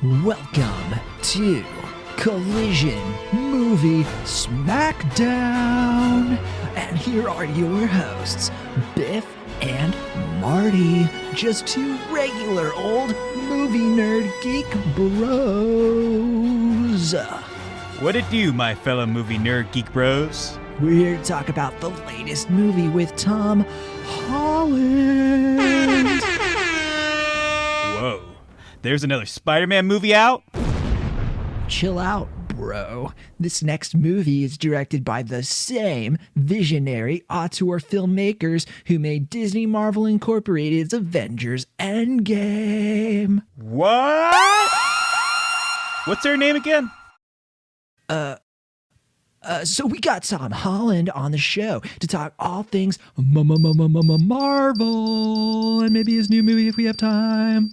Welcome to Collision Movie Smackdown. And here are your hosts, Biff and Marty. Just two regular old movie nerd geek bros. What it do, my fellow movie nerd geek bros? We're here to talk about the latest movie with Tom Holland. Whoa, there's another Spider-Man movie out? Chill out, bro. This next movie is directed by the same visionary auteur filmmakers who made Disney Marvel Incorporated's Avengers Endgame. What? What's their name again? So we got Tom Holland on the show to talk all things Marvel and maybe his new movie if we have time.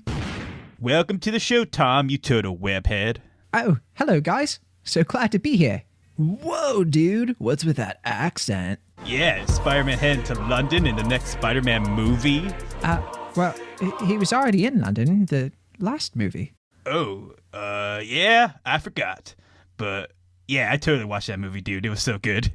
Welcome to the show, Tom, you total webhead. Oh, hello guys. So glad to be here. Whoa, dude. What's with that accent? Yeah, is Spider-Man heading to London in the next Spider-Man movie? Well, he was already in London in the last movie. Oh, yeah, I forgot. But yeah, I totally watched that movie, dude. It was so good.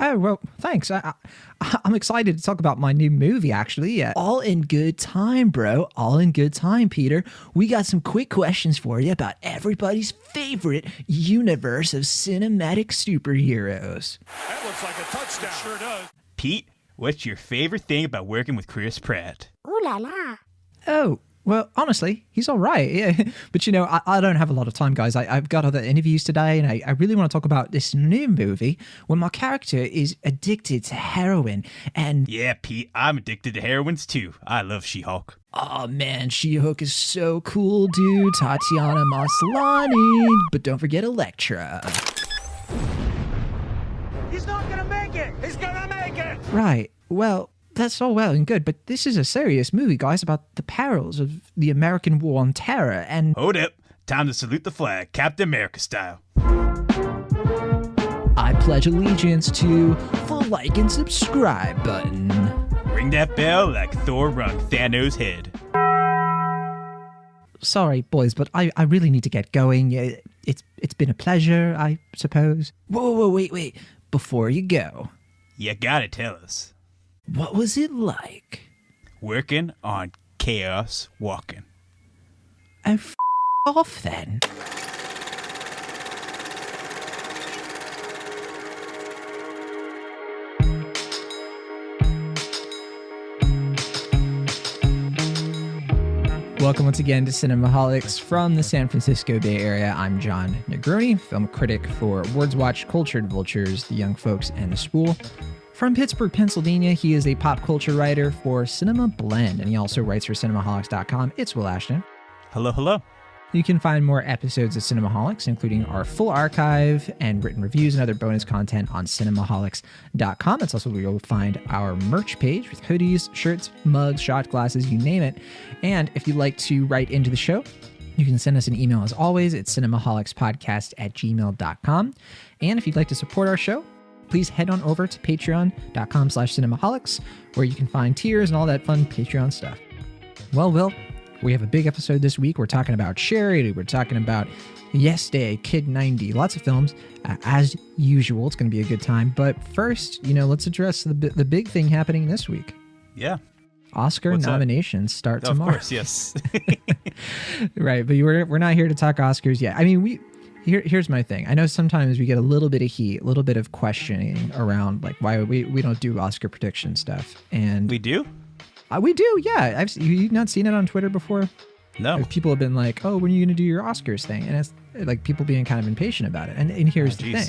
Oh, well, thanks. I'm excited to talk about my new movie, actually. Yeah. All in good time, bro. All in good time, Peter. We got some quick questions for you about everybody's favorite universe of cinematic superheroes. That looks like a touchdown. Sure does. Pete, what's your favorite thing about working with Chris Pratt? Ooh la la. Oh, well, honestly, he's all right. Yeah. But, you know, I don't have a lot of time, guys. I've got other interviews today, and I really want to talk about this new movie where my character is addicted to heroin. And Yeah, Pete, I'm addicted to heroines too. I love She-Hulk. oh, man, She-Hulk is so cool, dude. Tatiana Maslany. But don't forget Elektra. He's not gonna make it. He's gonna make it. Right. Well, that's all well and good, but this is a serious movie, guys, about the perils of the American War on Terror, and Hold up. Time to salute the flag, Captain America style. I pledge allegiance to the like and subscribe button. Ring that bell like Thor rung Thanos' head. Sorry, boys, but I really need to get going. It's been a pleasure, I suppose. Whoa, wait. Before you go, You gotta tell us. what was it like? Working on Chaos Walking. Oh, off then. Welcome once again to Cinemaholics from the San Francisco Bay Area. I'm John Negroni, film critic for Awards Watch, Cultured Vultures, The Young Folks, and The Spool. From Pittsburgh, Pennsylvania, he is a pop culture writer for Cinema Blend, and he also writes for Cinemaholics.com. It's Will Ashton. Hello. You can find more episodes of Cinemaholics, including our full archive and written reviews and other bonus content on Cinemaholics.com. That's also where you'll find our merch page with hoodies, shirts, mugs, shot glasses, you name it. And if you'd like to write into the show, you can send us an email as always at cinemaholicspodcast@gmail.com. And if you'd like to support our show, please head on over to patreon.com/cinemaholics, where you can find tiers and all that fun Patreon stuff. Well, Will, we have a big episode this week. We're talking about charity. We're talking about Yes Day, Kid 90, lots of films. As usual, it's going to be a good time. But first, let's address the big thing happening this week. Yeah. Oscar What's that? nominations start Of tomorrow. course, yes. Right, but we're not here to talk Oscars yet. I mean, here's my thing. I know sometimes we get a little bit of heat, a little bit of questioning around like why we don't do Oscar prediction stuff. And We do? we do, yeah. You've not seen it on Twitter before? No. Like, people have been like, "Oh, when are you going to do your Oscars thing?" And it's like people being kind of impatient about it. And here's the thing: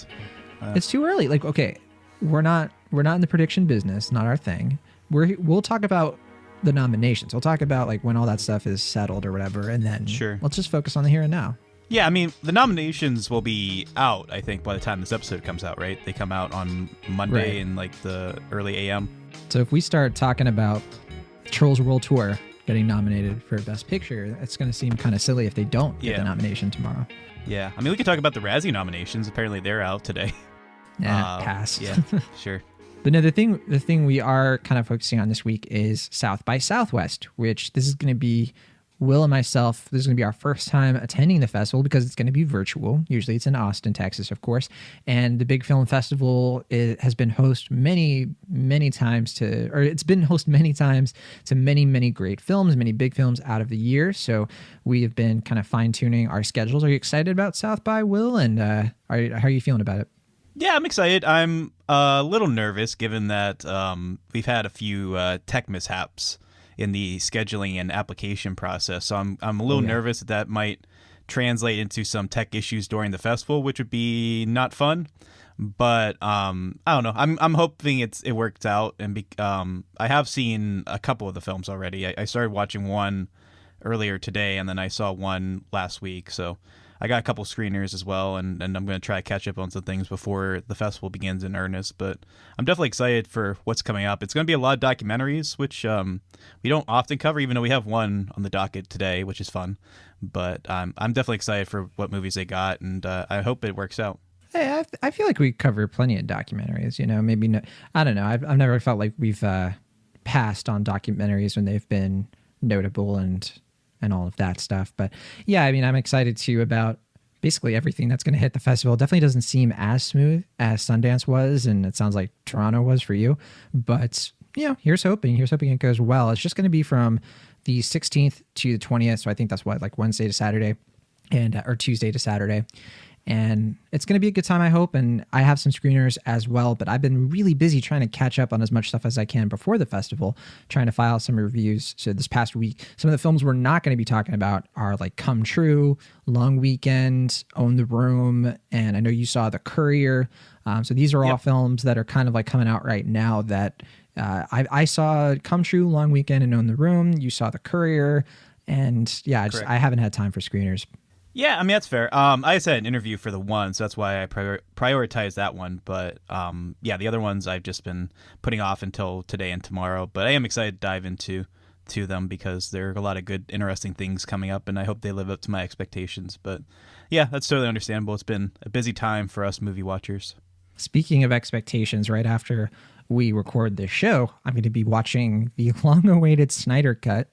it's too early. Like, okay, we're not in the prediction business. Not our thing. We'll talk about the nominations. We'll talk about like when all that stuff is settled or whatever, and then let's just focus on the here and now. Yeah, I mean, the nominations will be out, I think, by the time this episode comes out, right? They come out on Monday in like the early AM. So if we start talking about Trolls World Tour getting nominated for Best Picture, it's going to seem kind of silly if they don't get the nomination tomorrow. Yeah, I mean, we could talk about the Razzie nominations. Apparently, they're out today. Pass. Yeah, sure. But no, the thing we are kind of focusing on this week is South by Southwest, which this is going to be Will and myself, this is going to be our first time attending the festival because it's going to be virtual. Usually it's in Austin, Texas, of course. And the Big Film Festival has been host many times to many great films, many big films out of the year. So we have been kind of fine tuning our schedules. Are you excited about South by, Will? And how are you feeling about it? Yeah, I'm excited. I'm a little nervous given that we've had a few tech mishaps in the scheduling and application process. So I'm a little nervous that might translate into some tech issues during the festival, which would be not fun. But I don't know. I'm hoping it worked out. And I have seen a couple of the films already. I started watching one earlier today, and then I saw one last week. So I got a couple screeners as well, and I'm going to try to catch up on some things before the festival begins in earnest. But I'm definitely excited for what's coming up. It's going to be a lot of documentaries, which we don't often cover, even though we have one on the docket today, which is fun. But I'm definitely excited for what movies they got, and I hope it works out. Hey, I feel like we cover plenty of documentaries. You know, maybe no, I don't know. I've never felt like we've passed on documentaries when they've been notable and all of that stuff. But yeah, I mean, I'm excited too about basically everything that's going to hit the festival. It definitely doesn't seem as smooth as Sundance was, and it sounds like Toronto was for you. But you know, here's hoping it goes well. It's just going to be from the 16th to the 20th, so I think that's like Wednesday to Saturday, or Tuesday to Saturday. And it's going to be a good time, I hope. And I have some screeners as well, but I've been really busy trying to catch up on as much stuff as I can before the festival, trying to file some reviews. So this past week, some of the films we're not going to be talking about are like Come True, Long Weekend, Own the Room, and I know you saw The Courier. So these are all films that are kind of like coming out right now that I saw Come True, Long Weekend, and Own the Room. You saw The Courier. And yeah, I haven't had time for screeners. Yeah, I mean, that's fair. I just had an interview for the one, so that's why I prioritized that one. But yeah, the other ones I've just been putting off until today and tomorrow. But I am excited to dive into them because there are a lot of good, interesting things coming up, and I hope they live up to my expectations. But yeah, that's totally understandable. It's been a busy time for us movie watchers. Speaking of expectations, right after we record this show, I'm going to be watching the long-awaited Snyder Cut.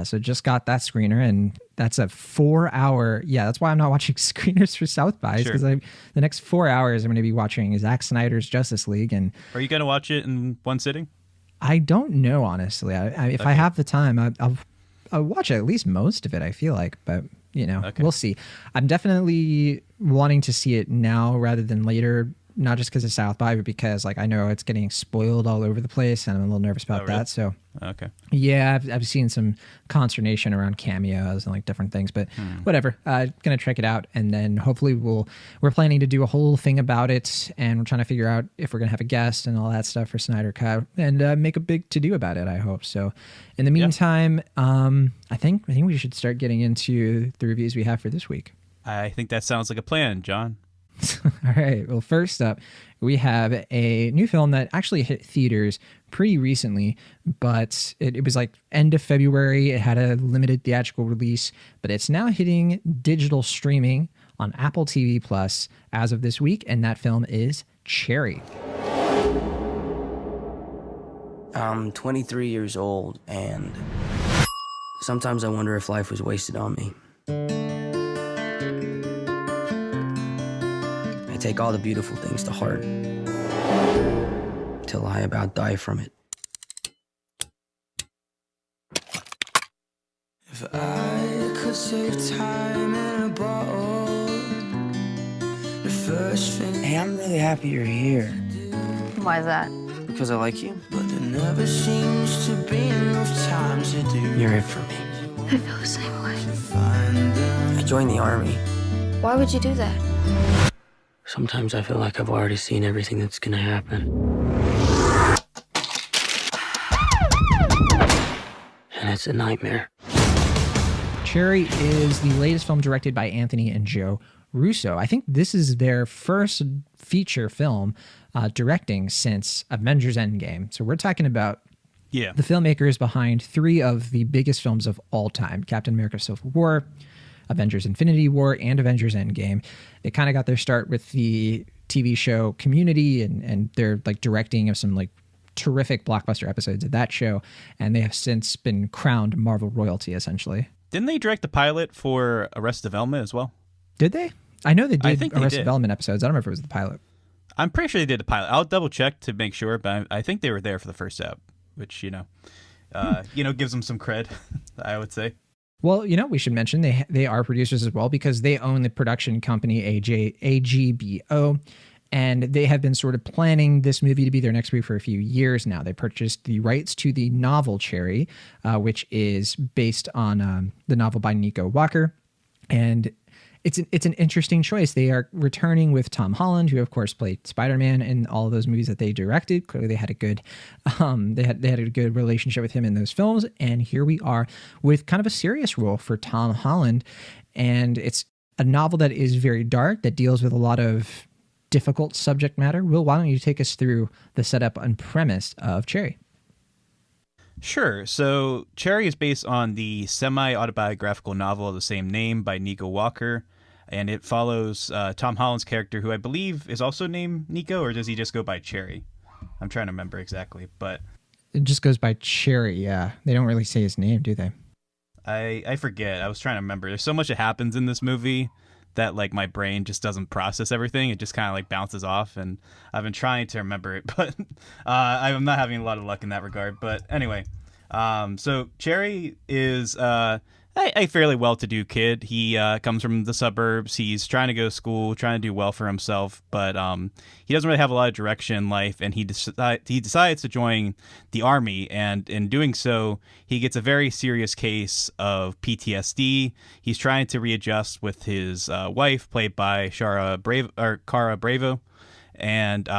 So just got that screener, and that's a 4-hour. Yeah, that's why I'm not watching screeners for South by, because the next 4 hours I'm going to be watching Zack Snyder's Justice League. And are you going to watch it in one sitting? I don't know, honestly. If I have the time, I'll watch at least most of it, I feel like. But, you know, we'll see. I'm definitely wanting to see it now rather than later. Not just because of South by, but because like I know it's getting spoiled all over the place, and I'm a little nervous about that. So yeah, I've seen some consternation around cameos and like different things, but whatever. Gonna check it out, and then hopefully we're planning to do a whole thing about it, and we're trying to figure out if we're gonna have a guest and all that stuff for Snyder Cut, and make a big to do about it. I hope so. In the meantime, I think we should start getting into the reviews we have for this week. I think that sounds like a plan, John. All right. Well, first up, we have a new film that actually hit theaters pretty recently, but it was like end of February. It had a limited theatrical release, but it's now hitting digital streaming on Apple TV Plus as of this week, and that film is Cherry. I'm 23 years old, and sometimes I wonder if life was wasted on me. I take all the beautiful things to heart till I about die from it. If I could save time in a bottle, the first thing. Hey, I'm really happy you're here. Why is that? Because I like you. But there never seems to be enough time to do. You're it for me. I feel the same way. I joined the army. Why would you do that? Sometimes I feel like I've already seen everything that's gonna happen. And it's a nightmare. Cherry is the latest film directed by Anthony and Joe Russo. I think this is their first feature film directing since Avengers Endgame. So we're talking about the filmmakers behind three of the biggest films of all time: Captain America Civil War, Avengers Infinity War, and Avengers Endgame. They kind of got their start with the TV show Community, and they're like directing of some like terrific blockbuster episodes of that show, and they have since been crowned Marvel royalty, essentially. Didn't they direct the pilot for Arrested Development as well? Did they? I know they did I think they Arrested did. Development episodes. I don't remember if it was the pilot. I'm pretty sure they did the pilot. I'll double check to make sure, but I think they were there for the first ep, which gives them some cred, I would say. Well, we should mention they are producers as well because they own the production company AGBO, and they have been sort of planning this movie to be their next movie for a few years now. They purchased the rights to the novel Cherry, which is based on the novel by Nico Walker, and it's an interesting choice. They are returning with Tom Holland, who of course played Spider-Man in all of those movies that they directed. Clearly, they had a good they had a good relationship with him in those films. And here we are with kind of a serious role for Tom Holland, and it's a novel that is very dark, that deals with a lot of difficult subject matter. Will, why don't you take us through the setup and premise of Cherry? Sure. So Cherry is based on the semi-autobiographical novel of the same name by Nico Walker. And it follows Tom Holland's character, who I believe is also named Nico, or does he just go by Cherry? I'm trying to remember exactly, but It just goes by Cherry, yeah. They don't really say his name, do they? I forget. I was trying to remember. There's so much that happens in this movie that like my brain just doesn't process everything. It just kind of like bounces off, and I've been trying to remember it, but I'm not having a lot of luck in that regard. But anyway, so Cherry is a fairly well-to-do kid. He comes from the suburbs. He's trying to go to school, trying to do well for himself, but he doesn't really have a lot of direction in life, and he decides to join the army, and in doing so, he gets a very serious case of PTSD. He's trying to readjust with his wife, played by Cara Bravo, and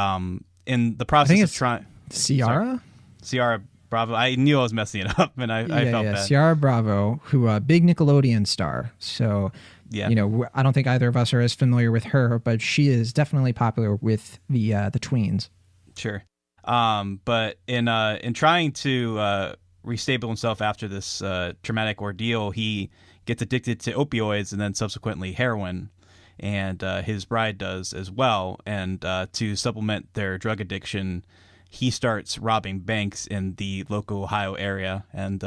in the process of trying... Ciara? Ciara Bravo. I knew I was messing it up, and I felt bad. Ciara Bravo, who a big Nickelodeon star. So, Yeah. I don't think either of us are as familiar with her, but she is definitely popular with the tweens. Sure. But in trying to restable himself after this traumatic ordeal, he gets addicted to opioids and then subsequently heroin, and his bride does as well. And to supplement their drug addiction, he starts robbing banks in the local Ohio area. And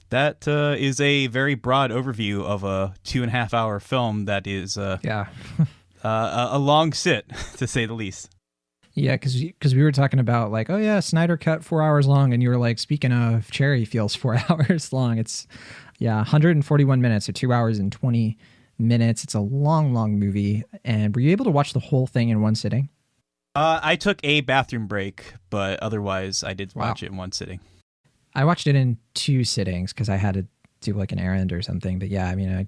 that is a very broad overview of a 2.5 hour film that is a long sit, to say the least. Yeah, because we were talking about like, oh yeah, Snyder cut 4 hours long, and you were like, speaking of, Cherry feels 4 hours long. It's 141 minutes, so 2 hours and 20 minutes. It's a long movie. And were you able to watch the whole thing in one sitting? I took a bathroom break, but otherwise I did watch it in one sitting. I watched it in 2 sittings because I had to do like an errand or something. But yeah, I mean,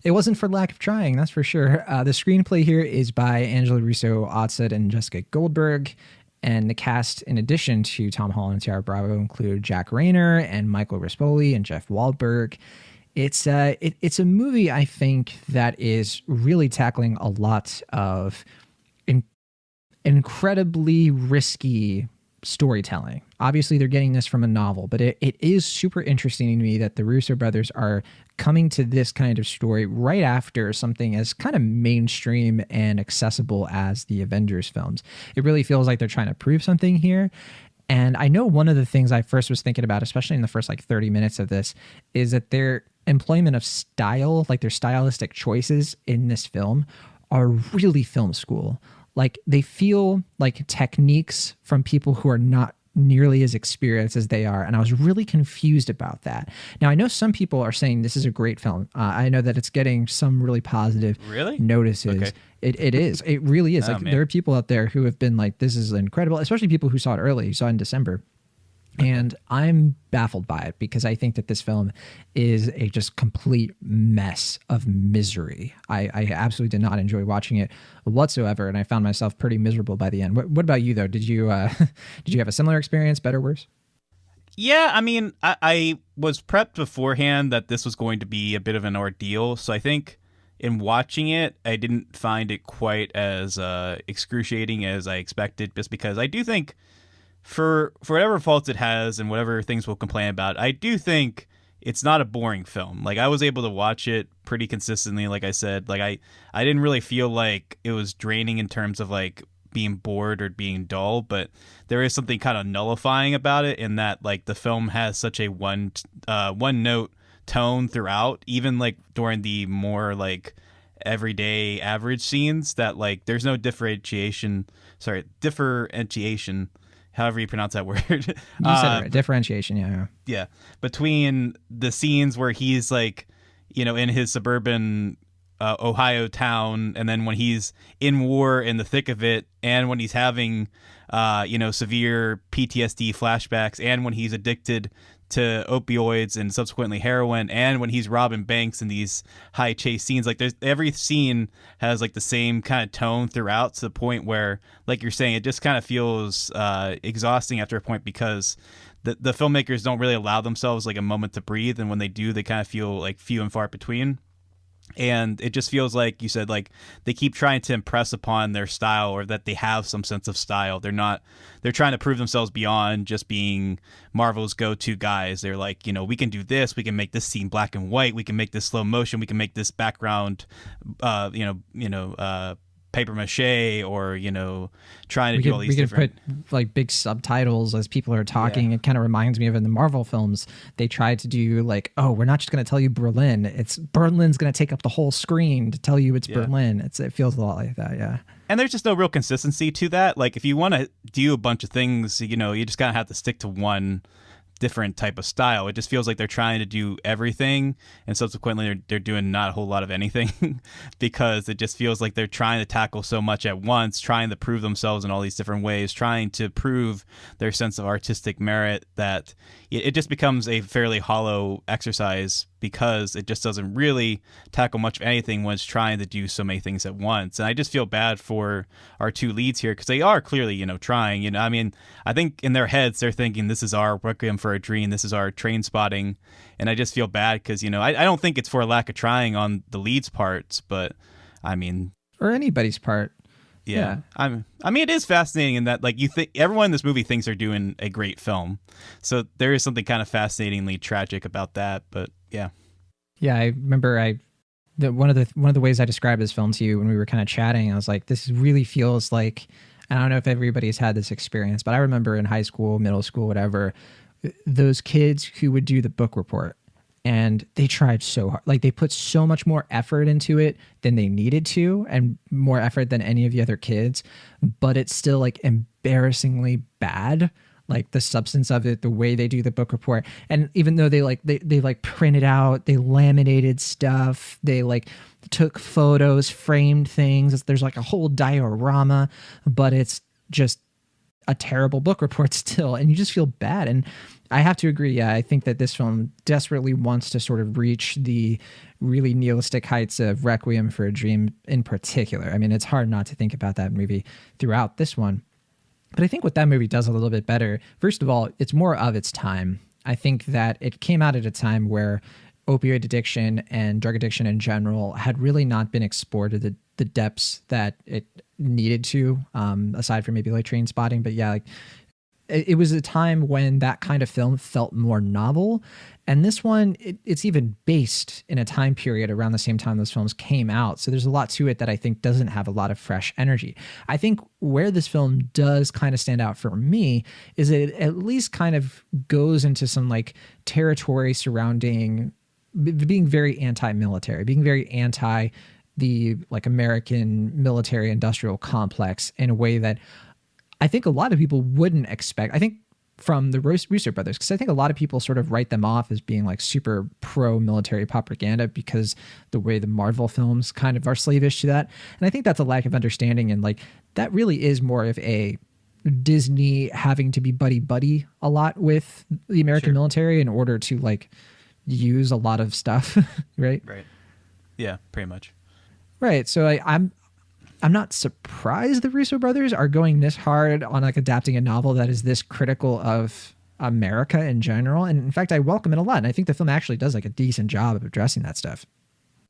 it wasn't for lack of trying, that's for sure. The screenplay here is by Angela Russo Odsett and Jessica Goldberg. And the cast, in addition to Tom Holland and Ciara Bravo, include Jack Rayner and Michael Rispoli and Jeff Waldberg. It's a movie, I think, that is really tackling a lot of incredibly risky storytelling. Obviously, they're getting this from a novel, but it is super interesting to me that the Russo brothers are coming to this kind of story right after something as kind of mainstream and accessible as the Avengers films. It really feels like they're trying to prove something here. And I know one of the things I first was thinking about, especially in the first like 30 minutes of this, is that their employment of style, like their stylistic choices in this film, are really film school. Like they feel like techniques from people who are not nearly as experienced as they are. And I was really confused about that. Now, I know some people are saying this is a great film. I know that it's getting some really positive notices. Okay. It is. It really is. There are people out there who have been like, this is incredible, especially people who saw it early, who saw it in December. And I'm baffled by it because I think that this film is a just complete mess of misery. I absolutely did not enjoy watching it whatsoever, and I found myself pretty miserable by the end. What about you, though? Did you have a similar experience, better, worse? Yeah, I mean, I was prepped beforehand that this was going to be a bit of an ordeal, so I think in watching it, I didn't find it quite as excruciating as I expected, just because I do think for whatever faults it has and whatever things we'll complain about, I do think it's not a boring film. Like I was able to watch it pretty consistently. Like I said, like I didn't really feel like it was draining in terms of like being bored or being dull, but there is something kind of nullifying about it in that like the film has such a one note tone throughout, even like during the more like everyday average scenes, that like there's no differentiation, however you pronounce that word. You said it right. Differentiation, yeah. Yeah, between the scenes where he's like, you know, in his suburban Ohio town, and then when he's in war in the thick of it, and when he's having you know, severe PTSD flashbacks, and when he's addicted to opioids and subsequently heroin, and when he's robbing banks in these high chase scenes. Like there's every scene has like the same kind of tone throughout, to the point where, like you're saying, it just kind of feels exhausting after a point, because the filmmakers don't really allow themselves like a moment to breathe, and when they do, they kind of feel like few and far between. And it just feels like you said, like they keep trying to impress upon their style, or that they have some sense of style. They're trying to prove themselves beyond just being Marvel's go-to guys. They're like, you know, we can do this. We can make this scene black and white. We can make this slow motion. We can make this background, paper mache, or, you know, trying to do all these different. We could put like big subtitles as people are talking. Yeah. It kind of reminds me of in the Marvel films, they tried to do like, oh, we're not just going to tell you Berlin. Berlin's going to take up the whole screen to tell you it's Berlin. It feels a lot like that, yeah. And there's just no real consistency to that. Like if you want to do a bunch of things, you know, you just kind of have to stick to one different type of style. It just feels like they're trying to do everything, and subsequently they're doing not a whole lot of anything because it just feels like they're trying to tackle so much at once, trying to prove themselves in all these different ways, trying to prove their sense of artistic merit, that it just becomes a fairly hollow exercise, because it just doesn't really tackle much of anything when it's trying to do so many things at once. And I just feel bad for our two leads here, because they are clearly, you know, trying. You know, I mean, I think in their heads they're thinking this is our Requiem for a Dream, this is our Train Spotting, and I just feel bad because, you know, I don't think it's for a lack of trying on the lead's parts, but I mean, or anybody's part. Yeah. I mean, it is fascinating in that, like, you think everyone in this movie thinks they're doing a great film, so there is something kind of fascinatingly tragic about that. But yeah, I remember one of the ways I described this film to you when we were kind of chatting, I was like, this really feels like, I don't know if everybody's had this experience, but I remember in high school, middle school, whatever, those kids who would do the book report. And they tried so hard. Like they put so much more effort into it than they needed to, and more effort than any of the other kids. But it's still like embarrassingly bad. Like the substance of it, the way they do the book report. And even though they printed out, they laminated stuff, they like took photos, framed things. There's like a whole diorama, but it's just a terrible book report still, and you just feel bad. And I have to agree, I think that this film desperately wants to sort of reach the really nihilistic heights of Requiem for a Dream in particular. I mean, it's hard not to think about that movie throughout this one. But I think what that movie does a little bit better, first of all, it's more of its time. I think that it came out at a time where opioid addiction and drug addiction in general had really not been explored to the depths that it needed to, aside from maybe like Train Spotting. But yeah, like it was a time when that kind of film felt more novel. And this one, it's even based in a time period around the same time those films came out. So there's a lot to it that I think doesn't have a lot of fresh energy. I think where this film does kind of stand out for me is it at least kind of goes into some like territory surrounding being very anti-military, being very anti the like American military industrial complex in a way that I think a lot of people wouldn't expect. I think from the Russo Brothers, because I think a lot of people sort of write them off as being like super pro-military propaganda because the way the Marvel films kind of are slavish to that. And I think that's a lack of understanding, and like that really is more of a Disney having to be buddy-buddy a lot with the American military in order to like use a lot of stuff, right? Right. Yeah, pretty much. Right. So I'm not surprised the Russo brothers are going this hard on like adapting a novel that is this critical of America in general. And in fact, I welcome it a lot. And I think the film actually does like a decent job of addressing that stuff.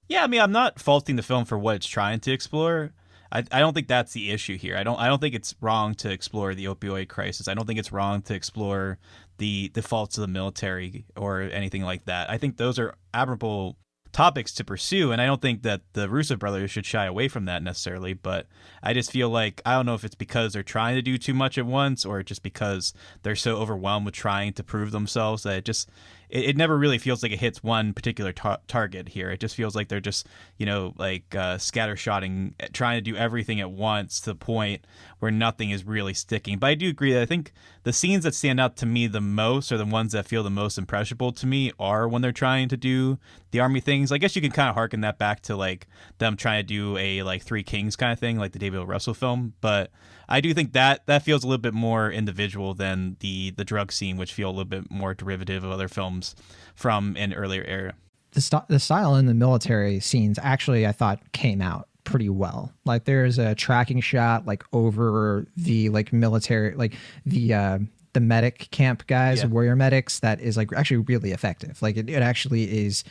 Yeah, I mean, I'm not faulting the film for what it's trying to explore. I don't think that's the issue here. I don't think it's wrong to explore the opioid crisis. I don't think it's wrong to explore the faults of the military or anything like that. I think those are admirable topics to pursue, and I don't think that the Russo brothers should shy away from that necessarily, but I just feel like, I don't know if it's because they're trying to do too much at once or just because they're so overwhelmed with trying to prove themselves that it never really feels like it hits one particular target here. It just feels like they're just, scattershotting, trying to do everything at once to the point where nothing is really sticking. But I do agree that I think the scenes that stand out to me the most, or the ones that feel the most impressionable to me, are when they're trying to do the army things. I guess you can kind of harken that back to like them trying to do a like Three Kings kind of thing, like the David O. Russell film. But I do think that feels a little bit more individual than the drug scene, which feel a little bit more derivative of other films from an earlier era. The style in the military scenes actually, I thought, came out pretty well. Like there's a tracking shot like over the like military, like the medic camp guys, warrior medics, that is like actually really effective. Like it actually is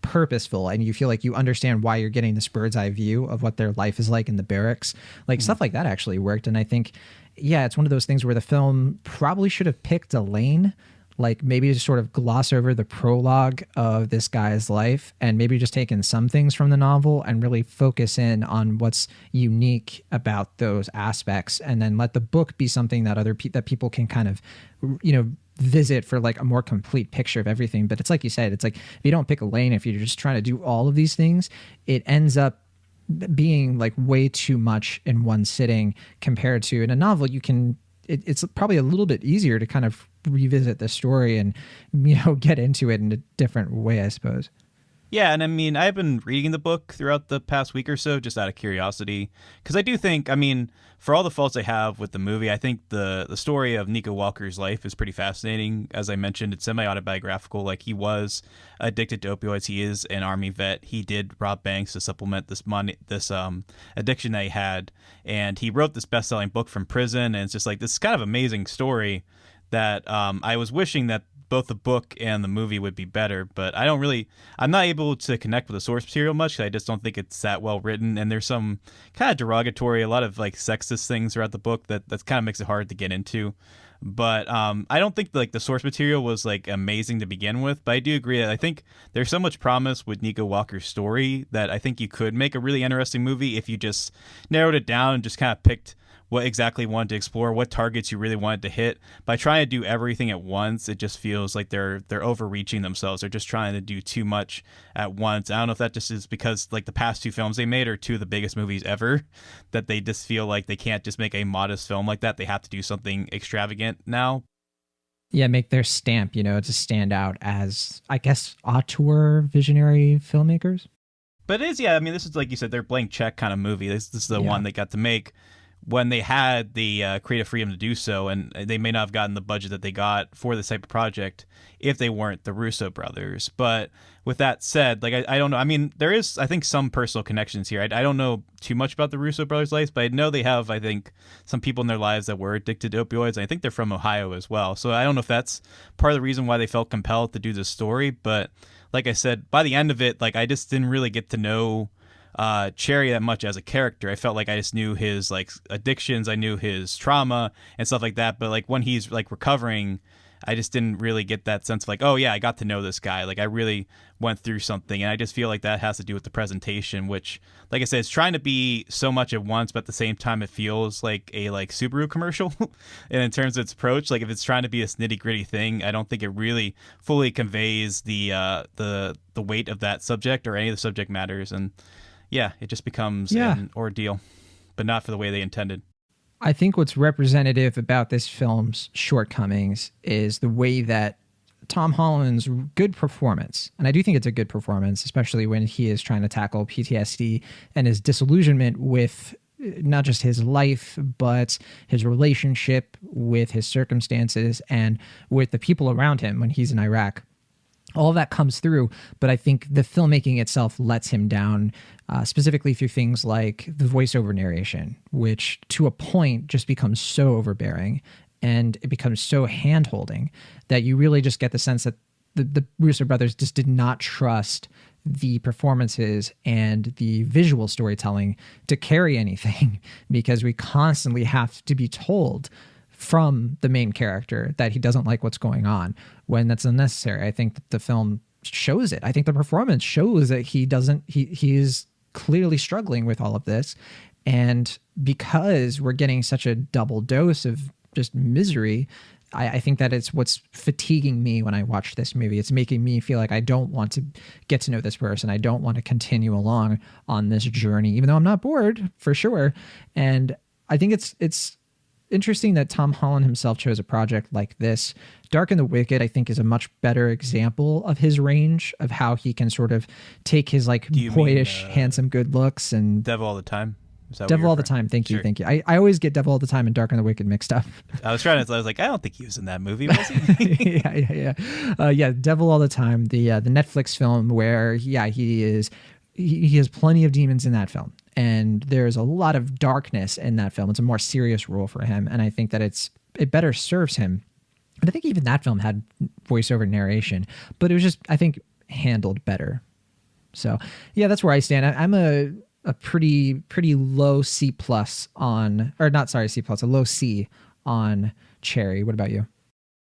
purposeful, and you feel like you understand why you're getting this bird's eye view of what their life is like in the barracks. Like stuff like that actually worked. And I think, yeah, it's one of those things where the film probably should have picked a lane, like maybe just sort of gloss over the prologue of this guy's life and maybe just take in some things from the novel and really focus in on what's unique about those aspects, and then let the book be something that that people can kind of, visit for like a more complete picture of everything. But it's like you said, it's like if you don't pick a lane, if you're just trying to do all of these things, it ends up being like way too much in one sitting, compared to in a novel it's probably a little bit easier to kind of revisit the story and get into it in a different way, I suppose. Yeah, and I mean, I've been reading the book throughout the past week or so just out of curiosity, because I do think, I mean, for all the faults I have with the movie, I think the story of Nico Walker's life is pretty fascinating. As I mentioned, it's semi-autobiographical. Like, he was addicted to opioids. He is an Army vet. He did rob banks to supplement this money, this addiction that he had, and he wrote this best-selling book from prison. And it's just like this kind of amazing story that I was wishing that both the book and the movie would be better, but I'm not able to connect with the source material much, because I just don't think it's that well written, and there's some kind of derogatory, a lot of like sexist things throughout the book that kind of makes it hard to get into. But I don't think like the source material was like amazing to begin with, but I do agree that I think there's so much promise with Nico Walker's story that I think you could make a really interesting movie if you just narrowed it down and just kind of picked what exactly you wanted to explore, what targets you really wanted to hit. By trying to do everything at once, it just feels like they're overreaching themselves. They're just trying to do too much at once. I don't know if that just is because like the past two films they made are two of the biggest movies ever, that they just feel like they can't just make a modest film like that. They have to do something extravagant now. Yeah, make their stamp, to stand out as, I guess, auteur visionary filmmakers. But it is, yeah, I mean, this is, like you said, their blank check kind of movie. This is the one they got to make when they had the creative freedom to do so, and they may not have gotten the budget that they got for this type of project if they weren't the Russo brothers. But with that said, like I don't know. I mean, there is, I think, some personal connections here. I don't know too much about the Russo brothers' lives, but I know they have, I think, some people in their lives that were addicted to opioids. And I think they're from Ohio as well. So I don't know if that's part of the reason why they felt compelled to do this story. But like I said, by the end of it, like I just didn't really get to know Cherry that much as a character. I felt like I just knew his like addictions, I knew his trauma and stuff like that, but like when he's like recovering, I just didn't really get that sense of like, oh yeah, I got to know this guy. Like I really went through something, and I just feel like that has to do with the presentation, which, like I said, it's trying to be so much at once, but at the same time it feels like a like Subaru commercial. And in terms of its approach, like if it's trying to be a nitty gritty thing, I don't think it really fully conveys the weight of that subject or any of the subject matters. And yeah, it just becomes an ordeal, but not for the way they intended. I think what's representative about this film's shortcomings is the way that Tom Holland's good performance, and I do think it's a good performance, especially when he is trying to tackle PTSD and his disillusionment with not just his life, but his relationship with his circumstances and with the people around him when he's in Iraq. All of that comes through, but I think the filmmaking itself lets him down, specifically through things like the voiceover narration, which to a point just becomes so overbearing and it becomes so hand-holding that you really just get the sense that the Russo brothers just did not trust the performances and the visual storytelling to carry anything, because we constantly have to be told from the main character that he doesn't like what's going on when that's unnecessary. I think that the film shows it. I think the performance shows that he is clearly struggling with all of this. And because we're getting such a double dose of just misery, I think that it's what's fatiguing me when I watch this movie. It's making me feel like I don't want to get to know this person. I don't want to continue along on this journey, even though I'm not bored for sure. And I think it's interesting that Tom Holland himself chose a project like this. Dark and the Wicked, I think, is a much better example of his range of how he can sort of take his like boyish, handsome, good looks and Devil All the Time. Devil All the Time. Thank you. I always get Devil All the Time and Dark and the Wicked mixed up. I was like, I don't think he was in that movie, was he? Yeah. Devil All the Time, the Netflix film where, he has plenty of demons in that film. And there's a lot of darkness in that film. It's a more serious role for him. And I think that it better serves him. And I think even that film had voiceover narration, but it was just, I think, handled better. So yeah, that's where I stand. I'm a pretty low C+ on, or not, sorry, C+, a low C on Cherry. What about you?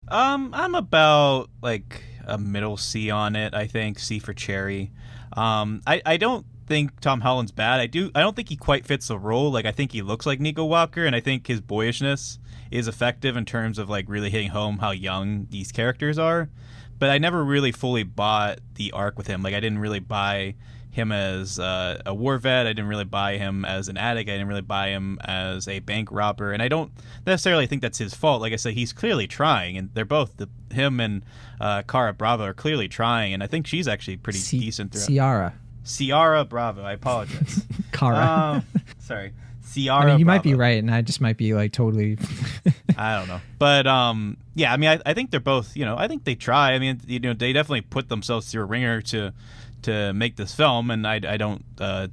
I'm about like a middle C on it. I think C for Cherry. I don't think Tom Holland's bad. I don't think he quite fits the role. Like, I think he looks like Nico Walker, and I think his boyishness is effective in terms of like really hitting home how young these characters are. But I never really fully bought the arc with him. Like, I didn't really buy him as a war vet. I didn't really buy him as an addict. I didn't really buy him as a bank robber. And I don't necessarily think that's his fault. Like I said, he's clearly trying, and they're both, him and Ciara Bravo are clearly trying, and I think she's actually pretty decent throughout. Ciara Bravo. I apologize. Cara. Sorry. Ciara. I mean, you Bravo. might be right, and I just might be like totally. I don't know, but yeah. I mean, I think they're both. I think they try. I mean, they definitely put themselves through a ringer to make this film, and I don't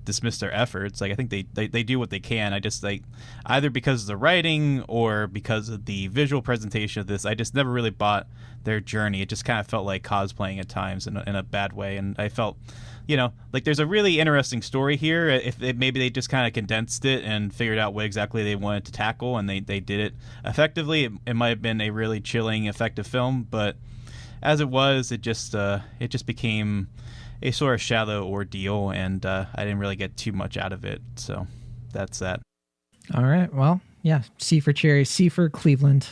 dismiss their efforts. Like, I think they do what they can. I just like, either because of the writing or because of the visual presentation of this, I just never really bought their journey. It just kind of felt like cosplaying at times in a bad way, and I felt, like there's a really interesting story here. If maybe they just kind of condensed it and figured out what exactly they wanted to tackle, and they did it effectively, it might have been a really chilling, effective film. But as it was, it just became a sort of shallow ordeal, and I didn't really get too much out of it. So that's that. All right. Well, yeah. C for Cherry, C for Cleveland.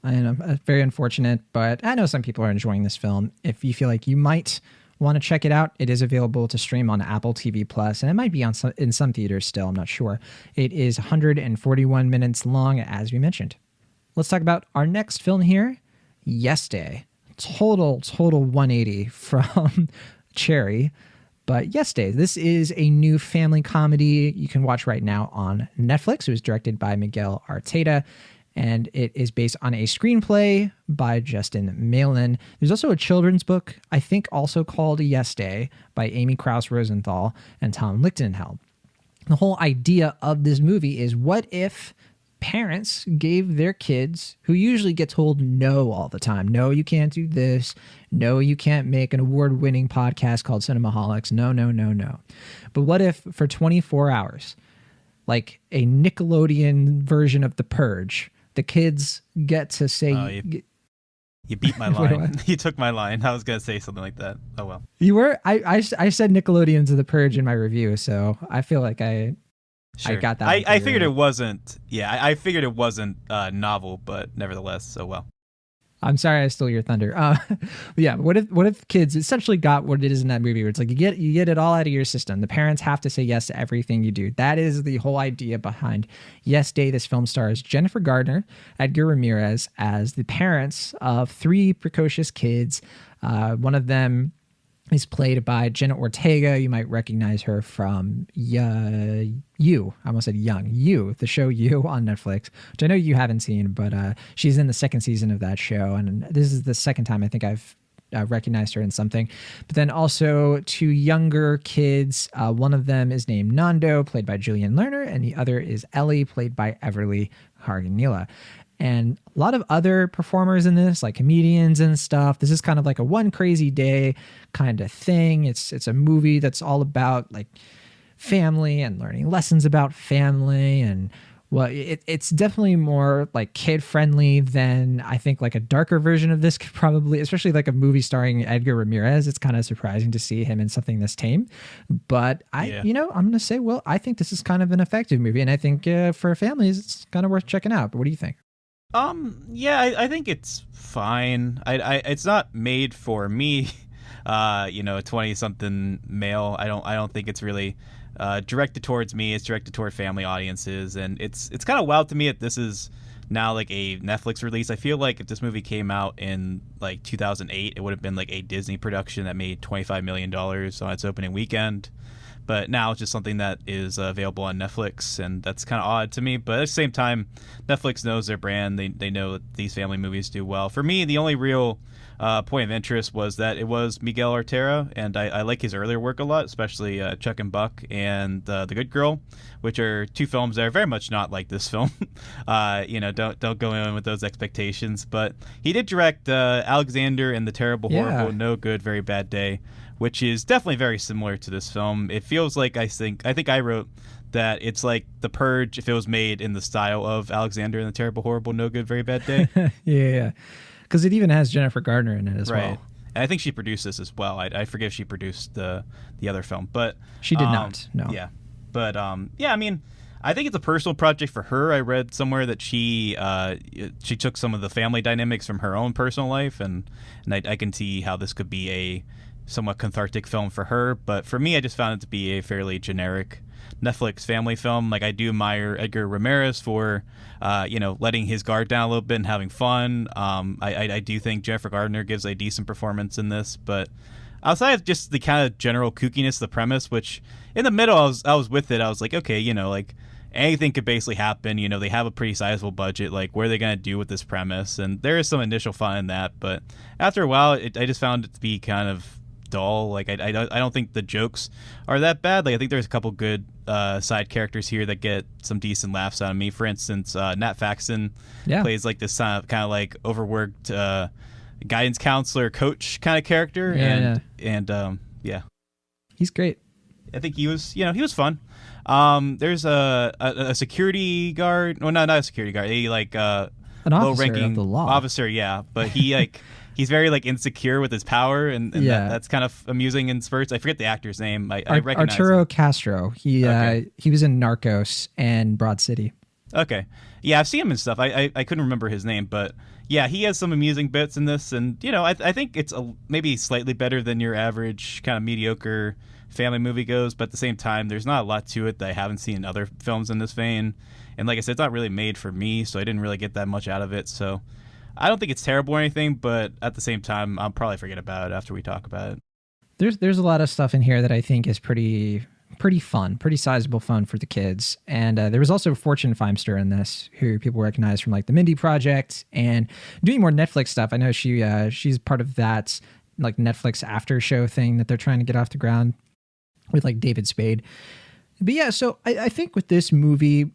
Very unfortunate, but I know some people are enjoying this film. If you feel like you might want to check it out, it is available to stream on Apple TV Plus, and it might be in some theaters still. I'm not sure. It is 141 minutes long, as we mentioned. Let's talk about our next film here, Yes Day. Total 180 from Cherry, but Yes Day. This is a new family comedy you can watch right now on Netflix. It was directed by Miguel Arteta, and it is based on a screenplay by Justin Malin. There's also a children's book, I think also called Yes Day, by Amy Krauss Rosenthal and Tom Lichtenheld. The whole idea of this movie is, what if parents gave their kids, who usually get told no all the time, no, you can't do this, no, you can't make an award-winning podcast called Cinemaholics, no. But what if for 24 hours, like a Nickelodeon version of The Purge, the kids get to say... You beat my line. You took my line. I was going to say something like that. Oh, well. You were? I said Nickelodeon to The Purge in my review, so I feel like I got that. I figured it wasn't. Yeah, I figured it wasn't novel, but nevertheless, so well. I'm sorry I stole your thunder. Yeah, what if kids essentially got what it is in that movie, where it's like you get it all out of your system. The parents have to say yes to everything you do. That is the whole idea behind Yes Day. This film stars Jennifer Gardner, Edgar Ramirez as the parents of three precocious kids. One of them is played by Jenna Ortega. You might recognize her from You. I almost said Young. You, the show You on Netflix, which I know you haven't seen, but she's in the second season of that show. And this is the second time I think I've recognized her in something. But then also two younger kids. One of them is named Nando, played by Julian Lerner, and the other is Ellie, played by Everly Harganila. And a lot of other performers in this, like comedians and stuff. This is kind of like a one crazy day kind of thing. It's a movie that's all about like family and learning lessons about family. And well, it's definitely more like kid friendly than I think like a darker version of this could probably, especially like a movie starring Edgar Ramirez. It's kind of surprising to see him in something this tame. But I'm going to say, well, I think this is kind of an effective movie. And I think for families, it's kind of worth checking out. But what do you think? Yeah, I think it's fine. It's not made for me, a 20-something male. I don't think it's really directed towards me. It's directed toward family audiences, and it's kind of wild to me that this is now like a Netflix release. I feel like if this movie came out in like 2008, it would have been like a Disney production that made $25 million on its opening weekend. But now it's just something that is available on Netflix, and that's kind of odd to me. But at the same time, Netflix knows their brand. They know that these family movies do well. For me, the only real point of interest was that it was Miguel Artera, and I like his earlier work a lot, especially Chuck and Buck and The Good Girl, which are two films that are very much not like this film. Don't go in with those expectations. But he did direct Alexander and the Terrible, Horrible, No Good, Very Bad Day, which is definitely very similar to this film. It feels like I think I wrote that it's like The Purge if it was made in the style of Alexander and the Terrible, Horrible, No Good, Very Bad Day. Yeah. Because it even has Jennifer Gardner in it as well. And I think she produced this as well. I forget if she produced the other film, but she did not. No. Yeah, but I mean, I think it's a personal project for her. I read somewhere that she took some of the family dynamics from her own personal life, and I can see how this could be a somewhat cathartic film for her. But for me, I just found it to be a fairly generic Netflix family film. Like, I do admire Edgar Ramirez for letting his guard down a little bit and having fun. I do think Jennifer Gardner gives a decent performance in this, but outside of just the kind of general kookiness of the premise, which in the middle I was with it. I was like, okay, like anything could basically happen. They have a pretty sizable budget. Like, what are they going to do with this premise? And there is some initial fun in that, but after a while, I just found it to be kind of dull. Like, I don't think the jokes are that bad. Like, I think there's a couple good side characters here that get some decent laughs out of me. For instance, Nat Faxon plays like this kind of like overworked guidance counselor coach kind of character, and he's great. I think he was fun. There's a security guard. Well, not a security guard. An officer low-ranking of the law. Officer, yeah. But he he's very like insecure with his power, and that's kind of amusing in spurts. I forget the actor's name. I recognize Arturo him. Castro. He was in Narcos and Broad City. Okay, yeah, I've seen him and stuff. I couldn't remember his name, but yeah, he has some amusing bits in this, and I think it's maybe slightly better than your average kind of mediocre family movie goes, but at the same time, there's not a lot to it that I haven't seen in other films in this vein. And like I said, it's not really made for me, so I didn't really get that much out of it. So I don't think it's terrible or anything, but at the same time, I'll probably forget about it after we talk about it. There's a lot of stuff in here that I think is pretty fun, pretty sizable fun for the kids. And there was also Fortune Feimster in this, who people recognize from like the Mindy Project and doing more Netflix stuff. I know she's part of that like Netflix after show thing that they're trying to get off the ground with like David Spade. But yeah, so I think with this movie,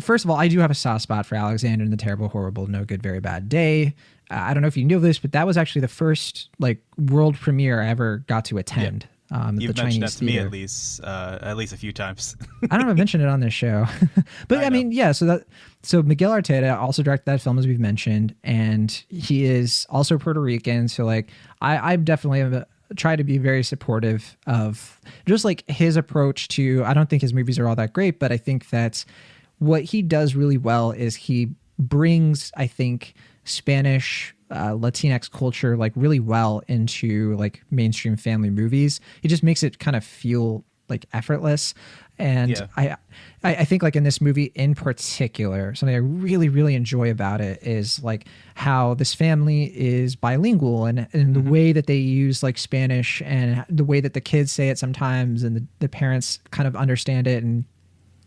first of all, I do have a soft spot for Alexander and the Terrible, Horrible, No Good, Very Bad Day. I don't know if you know this, but that was actually the first like world premiere I ever got to attend. You've the mentioned Chinese that to me theater. at least a few times. I don't know if I mentioned it on this show, but I mean, yeah. So Miguel Arteta also directed that film, as we've mentioned, and he is also Puerto Rican. So like, I definitely try to be very supportive of just like his approach to. I don't think his movies are all that great, but I think that what he does really well is he brings, I think, Spanish Latinx culture like really well into like mainstream family movies. He just makes it kind of feel like effortless. And I think like in this movie in particular, something I really, really enjoy about it is like how this family is bilingual and the way that they use like Spanish and the way that the kids say it sometimes and the parents kind of understand it and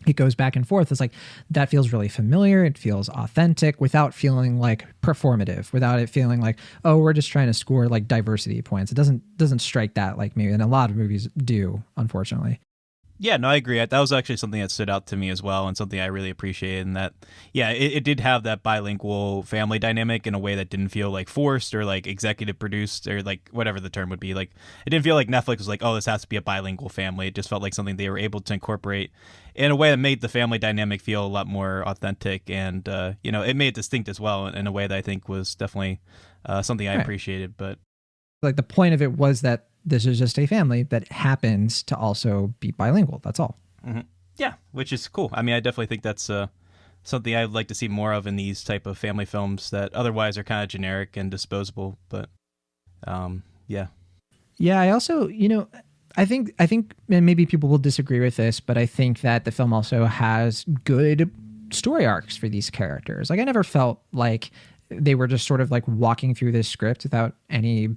it goes back and forth. It's like that feels really familiar. It feels authentic without feeling like performative, without it feeling like, oh, we're just trying to score like diversity points. It doesn't strike that like maybe, and a lot of movies do, unfortunately. Yeah, no, I agree. That was actually something that stood out to me as well, and something I really appreciated. And that, yeah, it did have that bilingual family dynamic in a way that didn't feel like forced or like executive produced or like whatever the term would be. Like, it didn't feel like Netflix was like, oh, this has to be a bilingual family. It just felt like something they were able to incorporate in a way that made the family dynamic feel a lot more authentic, and it made it distinct as well in a way that I think was definitely something I appreciated. But like the point of it was that this is just a family that happens to also be bilingual. That's all. Mm-hmm. Yeah, which is cool. I mean, I definitely think that's something I'd like to see more of in these type of family films that otherwise are kind of generic and disposable. But yeah. Yeah, I also, I think, and maybe people will disagree with this, but I think that the film also has good story arcs for these characters. Like, I never felt like they were just sort of like walking through this script without any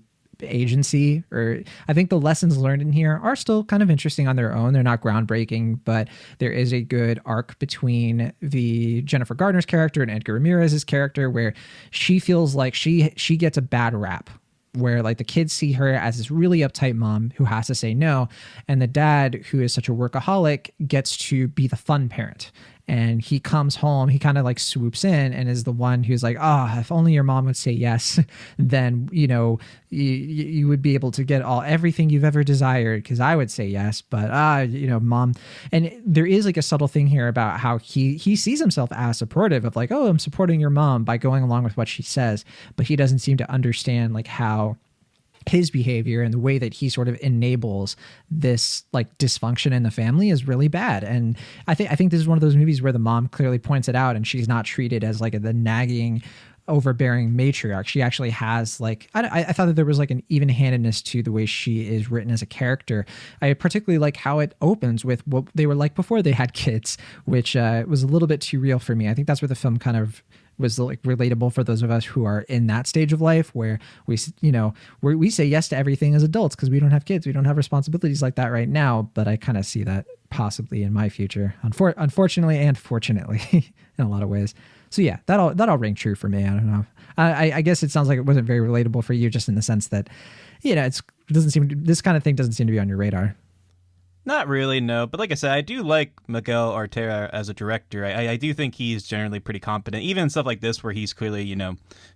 agency. Or I think the lessons learned in here are still kind of interesting on their own. They're not groundbreaking, but there is a good arc between the Jennifer Gardner's character and Edgar Ramirez's character, where she feels like she gets a bad rap, where like the kids see her as this really uptight mom who has to say no, and the dad, who is such a workaholic, gets to be the fun parent. And he comes home, he kind of like swoops in and is the one who's like, if only your mom would say yes, then, you would be able to get everything you've ever desired, because I would say yes, but, mom. And there is like a subtle thing here about how he sees himself as supportive of like, I'm supporting your mom by going along with what she says, but he doesn't seem to understand like how his behavior and the way that he sort of enables this like dysfunction in the family is really bad. And I think this is one of those movies where the mom clearly points it out, and she's not treated as like the nagging, overbearing matriarch. She actually has like, I thought that there was like an even-handedness to the way she is written as a character. I particularly like how it opens with what they were like before they had kids, which was a little bit too real for me. I think that's where the film kind of was like relatable for those of us who are in that stage of life where we say yes to everything as adults because we don't have kids, we don't have responsibilities like that right now. But I kind of see that possibly in my future, unfortunately and fortunately, in a lot of ways. So yeah, that'll ring true for me. I don't know. I guess it sounds like it wasn't very relatable for you, just in the sense that this kind of thing doesn't seem to be on your radar. Not really, no. But like I said, I do like Miguel Artera as a director. I do think he's generally pretty competent, even in stuff like this where he's clearly,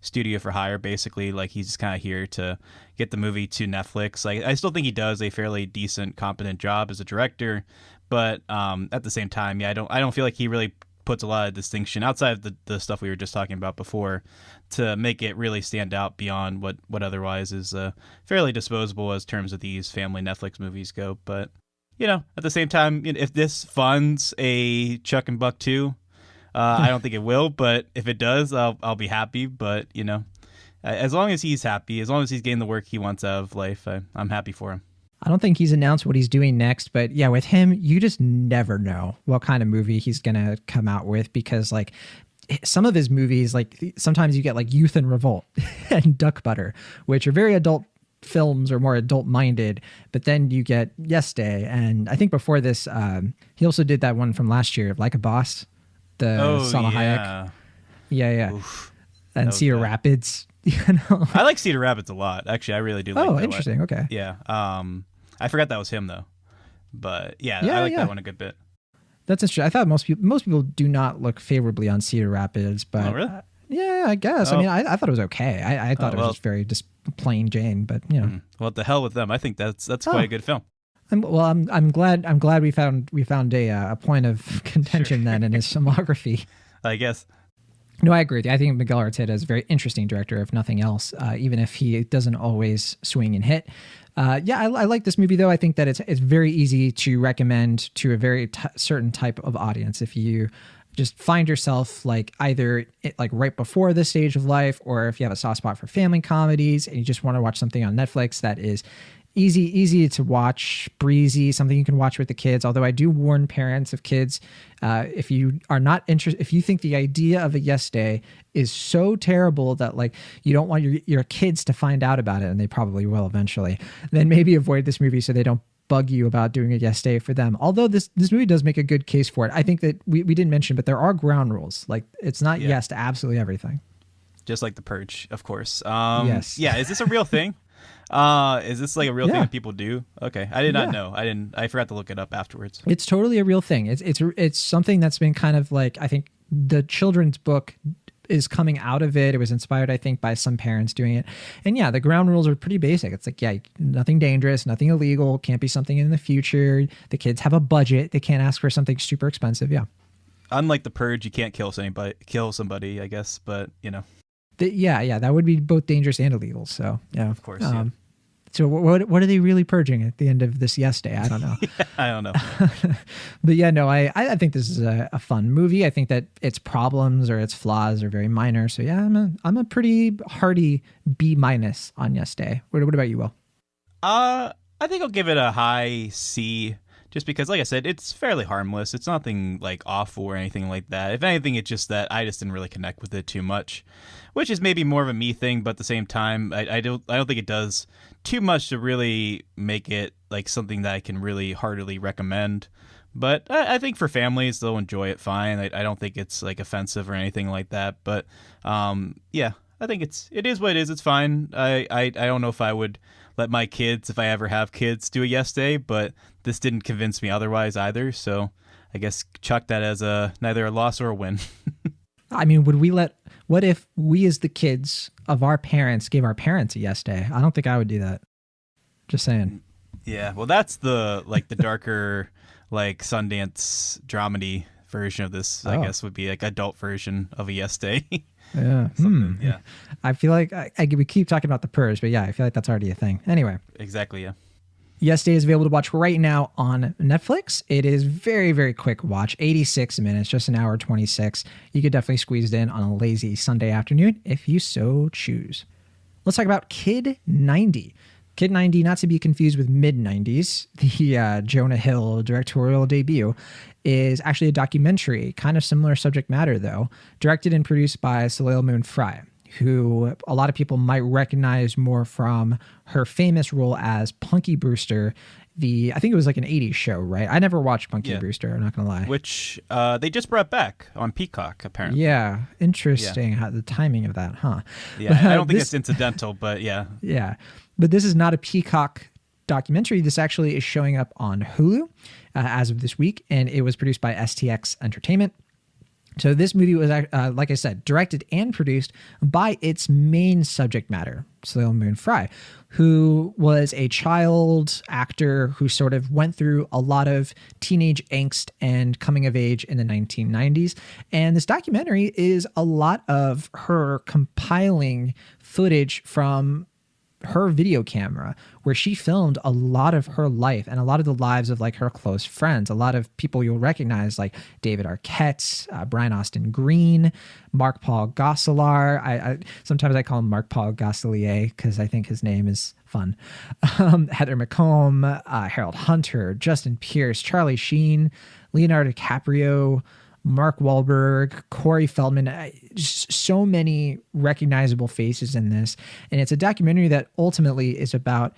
studio for hire, basically. Like, he's kind of here to get the movie to Netflix. Like, I still think he does a fairly decent, competent job as a director. But at the same time, I don't feel like he really puts a lot of distinction outside of the stuff we were just talking about before to make it really stand out beyond what otherwise is fairly disposable as terms of these family Netflix movies go. But at the same time, if this funds a Chuck and Buck 2, I don't think it will, but if it does, I'll be happy. But, as long as he's happy, as long as he's getting the work he wants out of life, I'm happy for him. I don't think he's announced what he's doing next, but yeah, with him, you just never know what kind of movie he's going to come out with, because like some of his movies, like sometimes you get like Youth and Revolt and Duck Butter, which are very adult films or more adult minded, but then you get Yes Day, and I think before this he also did that one from last year, Like a Boss, the Salma Hayek. Yeah. Oof, and Cedar Rapids. I like Cedar Rapids a lot, actually. I really do like that. Oh, interesting. Okay. Yeah. I forgot that was him though, but yeah, I like that one a good bit. That's interesting. I thought most people do not look favorably on Cedar Rapids, but really? Yeah, I guess. I mean, I thought it was okay. I thought it was just very plain Jane, but Well, the hell with them. I think that's quite a good film. I'm glad we found a point of contention then in his filmography. I guess. No, I agree with you. I think Miguel Arteta is a very interesting director, if nothing else, even if he doesn't always swing and hit. I like this movie, though. I think that it's very easy to recommend to a very certain type of audience. If you just find yourself like either like right before this stage of life, or if you have a soft spot for family comedies and you just want to watch something on Netflix that is easy to watch, breezy, something you can watch with the kids. Although I do warn parents of kids, if you are not interested, if you think the idea of a Yes Day is so terrible that like you don't want your kids to find out about it, and they probably will eventually, then maybe avoid this movie so they don't bug you about doing a Yes Day for them. Although this movie does make a good case for it. I think that we didn't mention, but there are ground rules. Like, it's not yes to absolutely everything. Just like The Purge, of course. Yes. Yeah. Is this a real thing? Is this like a real thing that people do? Okay. I did not know. I forgot to look it up afterwards. It's totally a real thing. It's something that's been kind of like, I think the children's book is coming out of it. It was inspired, I think, by some parents doing it. And yeah, the ground rules are pretty basic. It's like, nothing dangerous, nothing illegal, can't be something in the future. The kids have a budget. They can't ask for something super expensive. Yeah. Unlike The Purge, you can't kill somebody, I guess, but that would be both dangerous and illegal. So yeah, of course. So what are they really purging at the end of this Yes Day? I don't know. I don't know. But yeah, no, I think this is a fun movie. I think that its problems or its flaws are very minor. So yeah, I'm a pretty hearty B- on Yes Day. What about you, Will? I think I'll give it a high C, just because, like I said, it's fairly harmless. It's nothing like awful or anything like that. If anything, it's just that I just didn't really connect with it too much, which is maybe more of a me thing. But at the same time, I don't think it does too much to really make it like something that I can really heartily recommend. But I think for families, they'll enjoy it fine. I don't think it's like offensive or anything like that. But yeah, I think it is what it is. It's fine. I don't know if I would let my kids, if I ever have kids, do a Yes Day, but this didn't convince me otherwise either. So I guess chuck that as neither a loss or a win. I mean, what if we as the kids of our parents gave our parents a Yes Day? I don't think I would do that. Just saying. Yeah, well, that's the darker, like Sundance dramedy version of this, I guess, would be like adult version of a Yes Day. Yeah. Yeah. I feel like we keep talking about the purge, but yeah, I feel like that's already a thing. Anyway. Exactly, yeah. Yes Day is available to watch right now on Netflix. It is very, very quick watch, 86 minutes, just an hour 26. You could definitely squeeze it in on a lazy Sunday afternoon if you so choose. Let's talk about Kid 90. Kid 90, not to be confused with Mid 90s, the Jonah Hill directorial debut, is actually a documentary, kind of similar subject matter though, directed and produced by Soleil Moon Frye, who a lot of people might recognize more from her famous role as Punky Brewster. I think it was like an 80s show, right? I never watched Punky Brewster, I'm not going to lie. Which they just brought back on Peacock, apparently. Yeah, interesting how the timing of that, huh? Yeah, I don't think it's incidental, but yeah. Yeah, but this is not a Peacock documentary. This actually is showing up on Hulu as of this week, and it was produced by STX Entertainment. So this movie was, like I said, directed and produced by its main subject matter, Soleil Moon Frye, who was a child actor who sort of went through a lot of teenage angst and coming of age in the 1990s. And this documentary is a lot of her compiling footage from her video camera, where she filmed a lot of her life and a lot of the lives of like her close friends, a lot of people you'll recognize like David Arquette, Brian Austin Green, Mark Paul Gosselaar. I sometimes I call him Mark Paul Gosselier because I think his name is fun. Heather McComb, Harold Hunter, Justin Pierce, Charlie Sheen, Leonardo DiCaprio, Mark Wahlberg, Corey Feldman, just so many recognizable faces in this. And it's a documentary that ultimately is about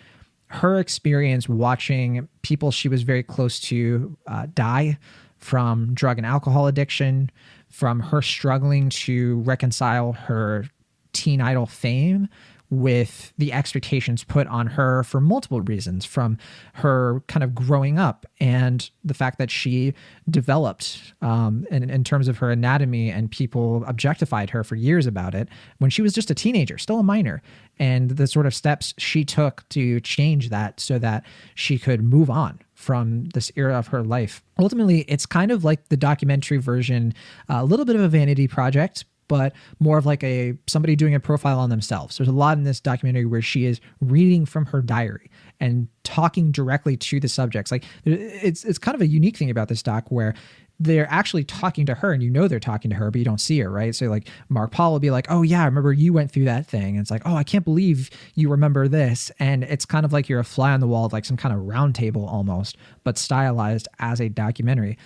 her experience watching people she was very close to die from drug and alcohol addiction, from her struggling to reconcile her teen idol fame with the expectations put on her for multiple reasons, from her kind of growing up and the fact that she developed in terms of her anatomy, and people objectified her for years about it when she was just a teenager, still a minor, and the sort of steps she took to change that so that she could move on from this era of her life. Ultimately, it's kind of like the documentary version, a little bit of a vanity project, but more of like somebody doing a profile on themselves. There's a lot in this documentary where she is reading from her diary and talking directly to the subjects. Like it's kind of a unique thing about this doc where they're actually talking to her, and you know they're talking to her, but you don't see her, right? So like Mark Paul will be like, oh yeah, I remember you went through that thing. And it's like, oh, I can't believe you remember this. And it's kind of like you're a fly on the wall of like some kind of round table almost, but stylized as a documentary.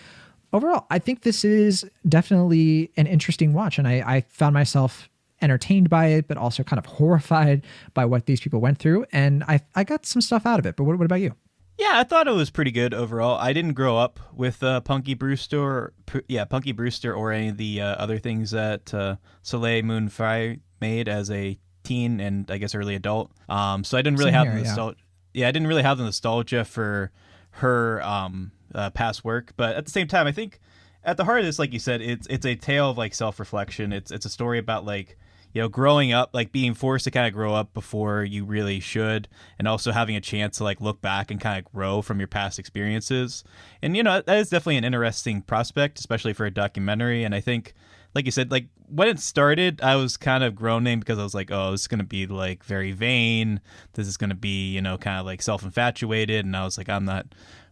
Overall, I think this is definitely an interesting watch, and I found myself entertained by it, but also kind of horrified by what these people went through, and I got some stuff out of it. But what about you? Yeah, I thought it was pretty good overall. I didn't grow up with Punky Brewster, or any of the other things that Soleil Moon Frye made as a teen and I guess early adult. So I didn't really have the nostalgia. Yeah, I didn't really have the nostalgia for her past work, but at the same time, I think at the heart of this, like you said, it's a tale of like self-reflection. It's a story about like, you know, growing up, like being forced to kind of grow up before you really should, and also having a chance to like look back and kind of grow from your past experiences. And you know, that is definitely an interesting prospect, especially for a documentary. And I think like you said, like when it started, I was kind of groaning because I was like, oh, this is going to be like very vain. This is going to be, kind of like self-infatuated. And I was like, I'm not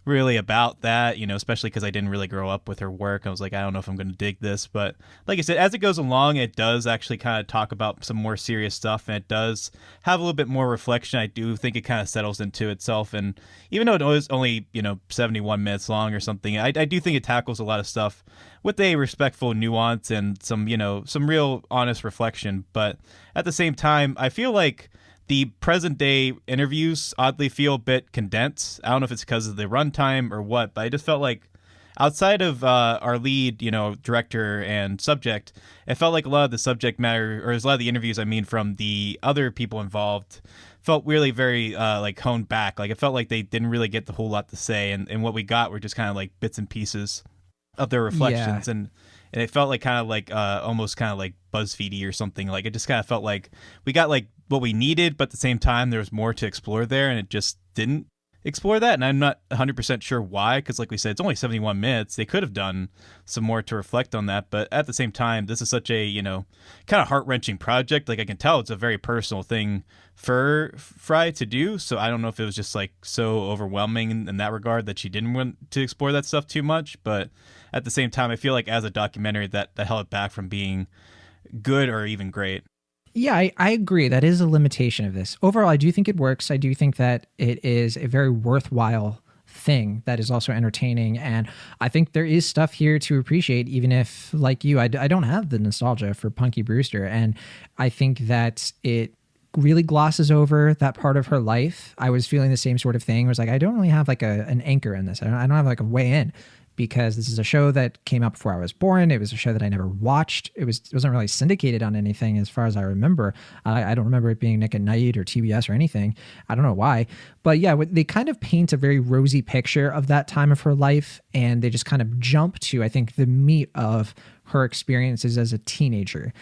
really about that, especially because I didn't really grow up with her work. I was like, I don't know if I'm going to dig this. But like I said, as it goes along, it does actually kind of talk about some more serious stuff, and it does have a little bit more reflection. I do think it kind of settles into itself. And even though it was only, 71 minutes long or something, I do think it tackles a lot of stuff with a respectful nuance and some real honest reflection. But at the same time, I feel like the present day interviews oddly feel a bit condensed. I don't know if it's because of the runtime or what, but I just felt like outside of our lead, director and subject, it felt like a lot of the subject matter, or a lot of the interviews, from the other people involved, felt really very like honed back. Like it felt like they didn't really get the whole lot to say, and what we got were just kind of like bits and pieces of their reflections. Yeah. And it felt like kind of like almost kind of like BuzzFeedy or something. Like it just kind of felt like we got like what we needed, but at the same time there was more to explore there, and it just didn't explore that. And I'm not 100% sure why, because like we said, it's only 71 minutes. They could have done some more to reflect on that, but at the same time, this is such a kind of heart-wrenching project. Like I can tell it's a very personal thing for Fry to do, so I don't know if it was just like so overwhelming in that regard that she didn't want to explore that stuff too much. But at the same time, I feel like as a documentary that held it back from being good or even great. Yeah, I agree. That is a limitation of this. Overall, I do think it works. I do think that it is a very worthwhile thing that is also entertaining. And I think there is stuff here to appreciate, even if, like you, I don't have the nostalgia for Punky Brewster. And I think that it really glosses over that part of her life. I was feeling the same sort of thing. It was like, I don't really have like an anchor in this. I don't have like a way in, because this is a show that came out before I was born. It was a show that I never watched. It wasn't really syndicated on anything as far as I remember. I don't remember it being Nick at Night or TBS or anything. I don't know why. But yeah, they kind of paint a very rosy picture of that time of her life, and they just kind of jump to, I think, the meat of her experiences as a teenager.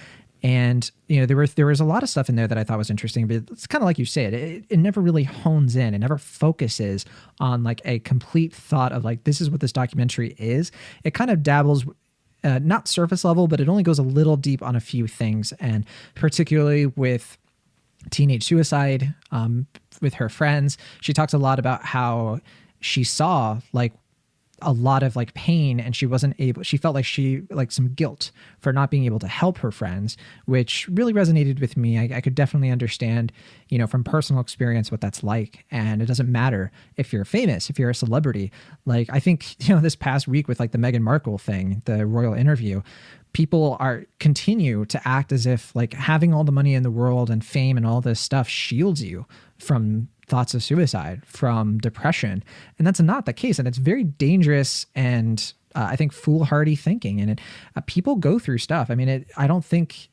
And, there was a lot of stuff in there that I thought was interesting, but it's kind of like you said, it never really hones in. It never focuses on like a complete thought of like, this is what this documentary is. It kind of dabbles, not surface level, but it only goes a little deep on a few things. And particularly with teenage suicide, with her friends, she talks a lot about how she saw like a lot of like pain, and she felt like some guilt for not being able to help her friends, which really resonated with me. I could definitely understand, from personal experience what that's like. And it doesn't matter if you're famous, if you're a celebrity. Like I think, this past week with like the Meghan Markle thing, the royal interview, people continue to act as if like having all the money in the world and fame and all this stuff shields you from thoughts of suicide, from depression. And that's not the case. And it's very dangerous and I think foolhardy thinking. And people go through stuff. I mean, I don't think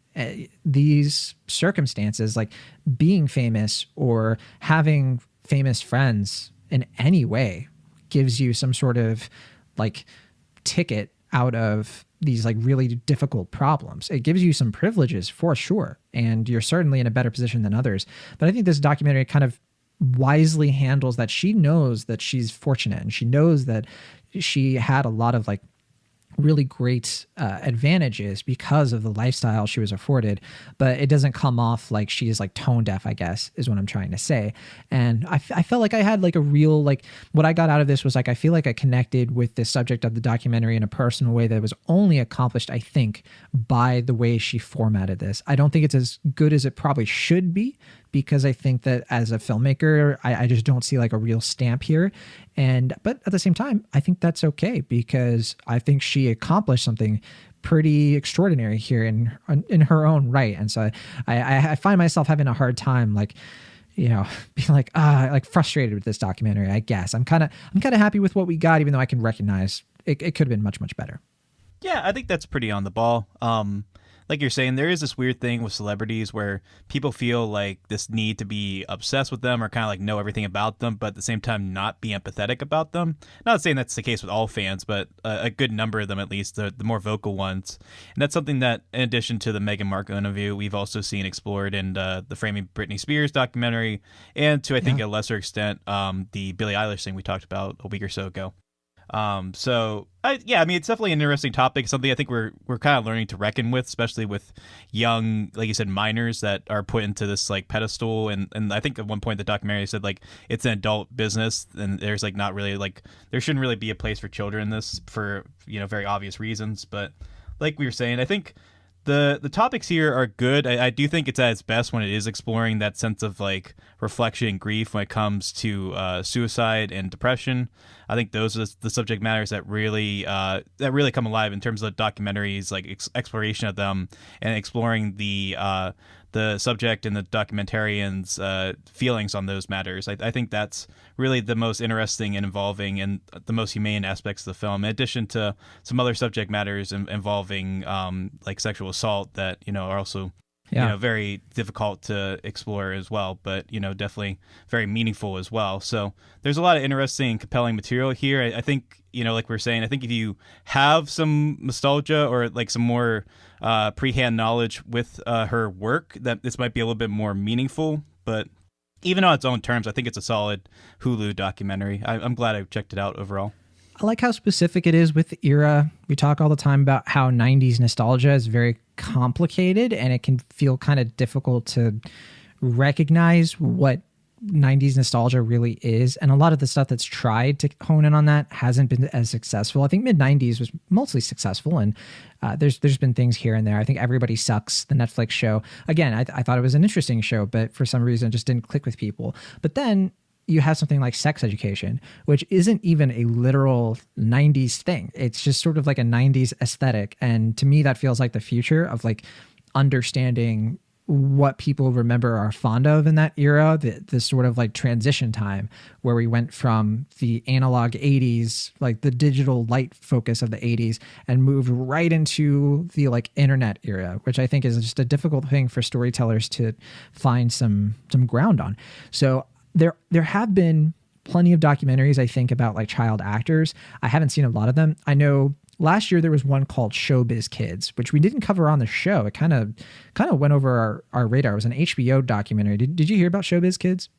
these circumstances, like being famous or having famous friends in any way, gives you some sort of like ticket out of these like really difficult problems. It gives you some privileges for sure. And you're certainly in a better position than others. But I think this documentary kind of wisely handles that. She knows that she's fortunate, and she knows that she had a lot of like really great advantages because of the lifestyle she was afforded, but it doesn't come off like she is like tone deaf, I guess is what I'm trying to say. And I felt like I had like a real, like what I got out of this was like, I feel like I connected with the subject of the documentary in a personal way that was only accomplished, I think, by the way she formatted this. I don't think it's as good as it probably should be, because I think that as a filmmaker, I just don't see like a real stamp here. But at the same time, I think that's okay, because I think she accomplished something pretty extraordinary here in her own right. And so I find myself having a hard time, like, being like frustrated with this documentary, I guess. I'm kind of happy with what we got, even though I can recognize it could have been much, much better. Yeah, I think that's pretty on the ball. Like you're saying, there is this weird thing with celebrities where people feel like this need to be obsessed with them or kind of like know everything about them, but at the same time not be empathetic about them. Not saying that's the case with all fans, but a good number of them, at least, the more vocal ones. And that's something that, in addition to the Meghan Markle interview, we've also seen explored in the Framing Britney Spears documentary, and to, I think, a lesser extent, the Billie Eilish thing we talked about a week or so ago. I mean, it's definitely an interesting topic. Something I think we're kind of learning to reckon with, especially with young, like you said, minors that are put into this like pedestal. And I think at one point the documentary said like it's an adult business, and there's like not really like there shouldn't really be a place for children in this for very obvious reasons. But like we were saying, I think the topics here are good. I do think it's at its best when it is exploring that sense of like reflection and grief when it comes to suicide and depression. I think those are the subject matters that really come alive in terms of the documentaries, like exploration of them and exploring the subject and the documentarians' feelings on those matters. I think that's really the most interesting and involving and the most humane aspects of the film, in addition to some other subject matters involving like sexual assault that are also very difficult to explore as well, but definitely very meaningful as well. So there's a lot of interesting and compelling material here. I think like we were saying, I think if you have some nostalgia or like some more pre-hand knowledge with her work, that this might be a little bit more meaningful. But even on its own terms, I think it's a solid Hulu documentary. I'm glad I checked it out overall. I like how specific it is with the era. We talk all the time about how 90s nostalgia is very complicated and it can feel kind of difficult to recognize what 90s nostalgia really is. And a lot of the stuff that's tried to hone in on that hasn't been as successful. I think mid 90s was mostly successful, and there's been things here and there. I think Everybody Sucks, the Netflix show. Again, I thought it was an interesting show, but for some reason it just didn't click with people. But then you have something like Sex Education, which isn't even a literal 90s thing. It's just sort of like a 90s aesthetic. And to me, that feels like the future of like understanding what people remember are fond of in that era, the sort of like transition time where we went from the analog 80s, like the digital light focus of the 80s, and moved right into the like internet era, which I think is just a difficult thing for storytellers to find some ground on. So there have been plenty of documentaries, I think, about like child actors. I haven't seen a lot of them. I know last year there was one called Showbiz Kids, which we didn't cover on the show. It kind of went over our radar. It was an HBO documentary. Did you hear about Showbiz Kids?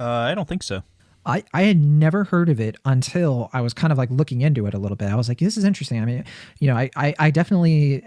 I don't think so. I had never heard of it until I was kind of like looking into it a little bit. I was like, this is interesting. I mean, I definitely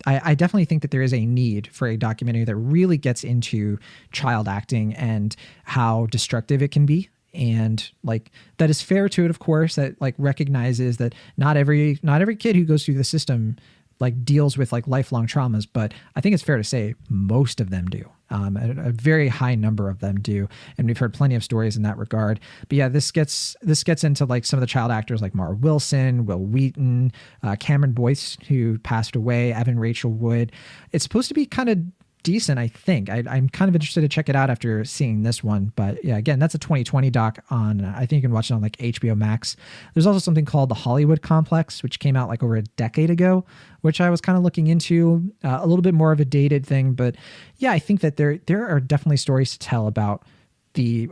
I definitely think that there is a need for a documentary that really gets into child acting and how destructive it can be. And like that is fair to it, of course, that like recognizes that not every kid who goes through the system like deals with like lifelong traumas, but I think it's fair to say most of them do. A very high number of them do, and we've heard plenty of stories in that regard. But yeah, this gets into like some of the child actors like Mara Wilson, Will Wheaton, Cameron Boyce, who passed away, Evan Rachel Wood. It's supposed to be kind of decent, I think. I'm kind of interested to check it out after seeing this one. But yeah, again, that's a 2020 doc on, I think you can watch it on like HBO Max. There's also something called The Hollywood Complex, which came out like over a decade ago, which I was kind of looking into, a little bit more of a dated thing. But yeah, I think that there are definitely stories to tell about